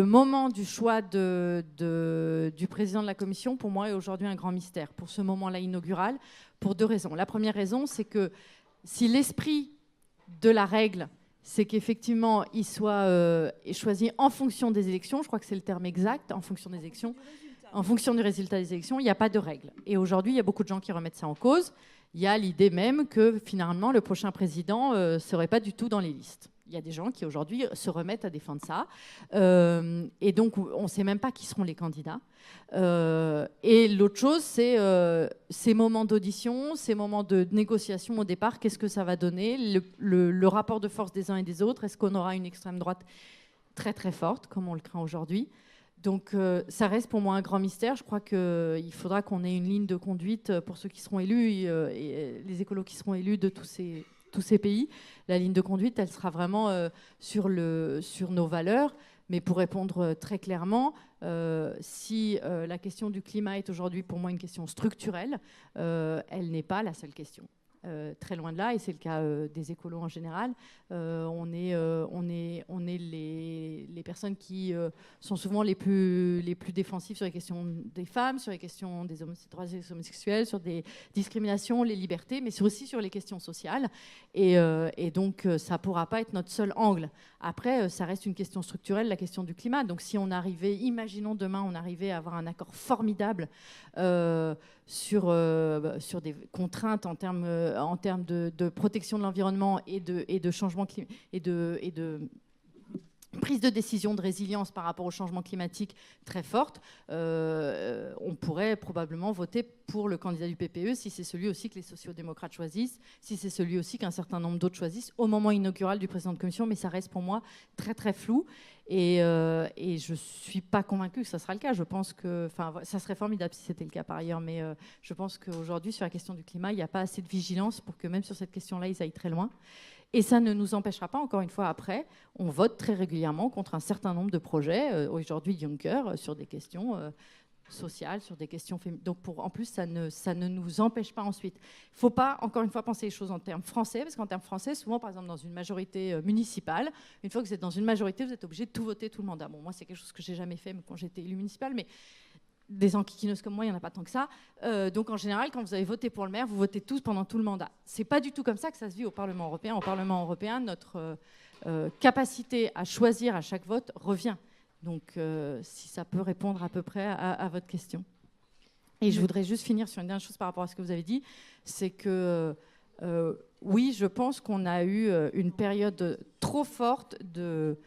moment du choix du président de la Commission, pour moi, est aujourd'hui un grand mystère. Pour ce moment-là inaugural, pour 2 raisons. La première raison, c'est que si l'esprit de la règle, c'est qu'effectivement, il soit choisi en fonction des élections, je crois que c'est le terme exact, en fonction des élections, en fonction du résultat des élections, il n'y a pas de règle. Et aujourd'hui, il y a beaucoup de gens qui remettent ça en cause. Il y a l'idée même que finalement, le prochain président ne serait pas du tout dans les listes. Il y a des gens qui aujourd'hui se remettent à défendre ça. Et donc, on ne sait même pas qui seront les candidats. Et l'autre chose, c'est ces moments d'audition, ces moments de négociation au départ. Qu'est-ce que ça va donner ? Le rapport de force des uns et des autres. Est-ce qu'on aura une extrême droite très très forte, comme on le craint aujourd'hui ? Donc ça reste pour moi un grand mystère. Je crois qu'il faudra qu'on ait une ligne de conduite pour ceux qui seront élus et les écolos qui seront élus de tous ces pays. La ligne de conduite, elle sera vraiment sur nos valeurs. Mais pour répondre très clairement, si la question du climat est aujourd'hui pour moi une question structurelle, elle n'est pas la seule question. Très loin de là, et c'est le cas des écolos en général. On est les personnes qui sont souvent les plus défensives sur les questions des femmes, sur les questions des droits des homosexuels, sur des discriminations, les libertés, mais aussi sur les questions sociales. Et donc, ça ne pourra pas être notre seul angle. Après, ça reste une question structurelle, la question du climat. Donc, si on arrivait, imaginons demain, on arrivait à avoir un accord formidable sur des contraintes en termes de protection de l'environnement et de changement climatique et de prise de décision de résilience par rapport au changement climatique très forte, on pourrait probablement voter pour le candidat du PPE si c'est celui aussi que les sociodémocrates choisissent, si c'est celui aussi qu'un certain nombre d'autres choisissent au moment inaugural du président de commission, mais ça reste pour moi très très flou et je ne suis pas convaincue que ça sera le cas. Je pense que, ça serait formidable si c'était le cas par ailleurs, mais je pense qu'aujourd'hui sur la question du climat, il n'y a pas assez de vigilance pour que même sur cette question-là, ils aillent très loin. Et ça ne nous empêchera pas, encore une fois, après, on vote très régulièrement contre un certain nombre de projets, aujourd'hui Juncker, sur des questions sociales, sur des questions féminines. Donc en plus, ça ne nous empêche pas ensuite. Il ne faut pas, encore une fois, penser les choses en termes français, parce qu'en termes français, souvent, par exemple, dans une majorité municipale, une fois que vous êtes dans une majorité, vous êtes obligé de tout voter tout le mandat. Bon, moi, c'est quelque chose que je n'ai jamais fait quand j'étais élue municipale, mais des enquiquineuses comme moi, il n'y en a pas tant que ça. Donc en général, quand vous avez voté pour le maire, vous votez tous pendant tout le mandat. Ce n'est pas du tout comme ça que ça se vit au Parlement européen. Au Parlement européen, notre capacité à choisir à chaque vote revient. Donc si ça peut répondre à peu près à votre question. Et je voudrais juste finir sur une dernière chose par rapport à ce que vous avez dit, c'est que oui, je pense qu'on a eu une période trop forte de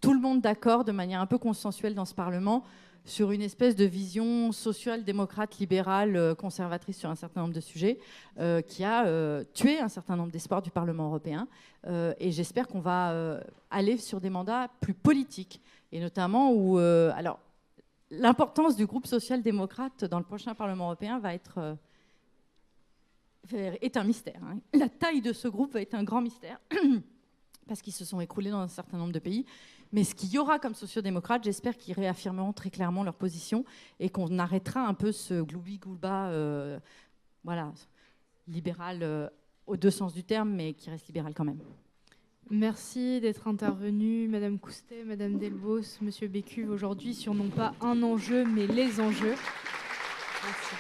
tout le monde d'accord de manière un peu consensuelle dans ce Parlement sur une espèce de vision social-démocrate, libérale, conservatrice sur un certain nombre de sujets, qui a tué un certain nombre d'espoirs du Parlement européen. Et j'espère qu'on va aller sur des mandats plus politiques, et notamment où... alors, l'importance du groupe social-démocrate dans le prochain Parlement européen est un mystère. Hein. La taille de ce groupe va être un grand mystère, parce qu'ils se sont écroulés dans un certain nombre de pays. Mais ce qu'il y aura comme sociodémocrates, j'espère qu'ils réaffirmeront très clairement leur position et qu'on arrêtera un peu ce gloubi-goulba libéral aux deux sens du terme, mais qui reste libéral quand même. Merci d'être intervenus, Madame Coustet, Madame Delbos, Monsieur Bécuve, aujourd'hui sur non pas un enjeu, mais les enjeux. Merci.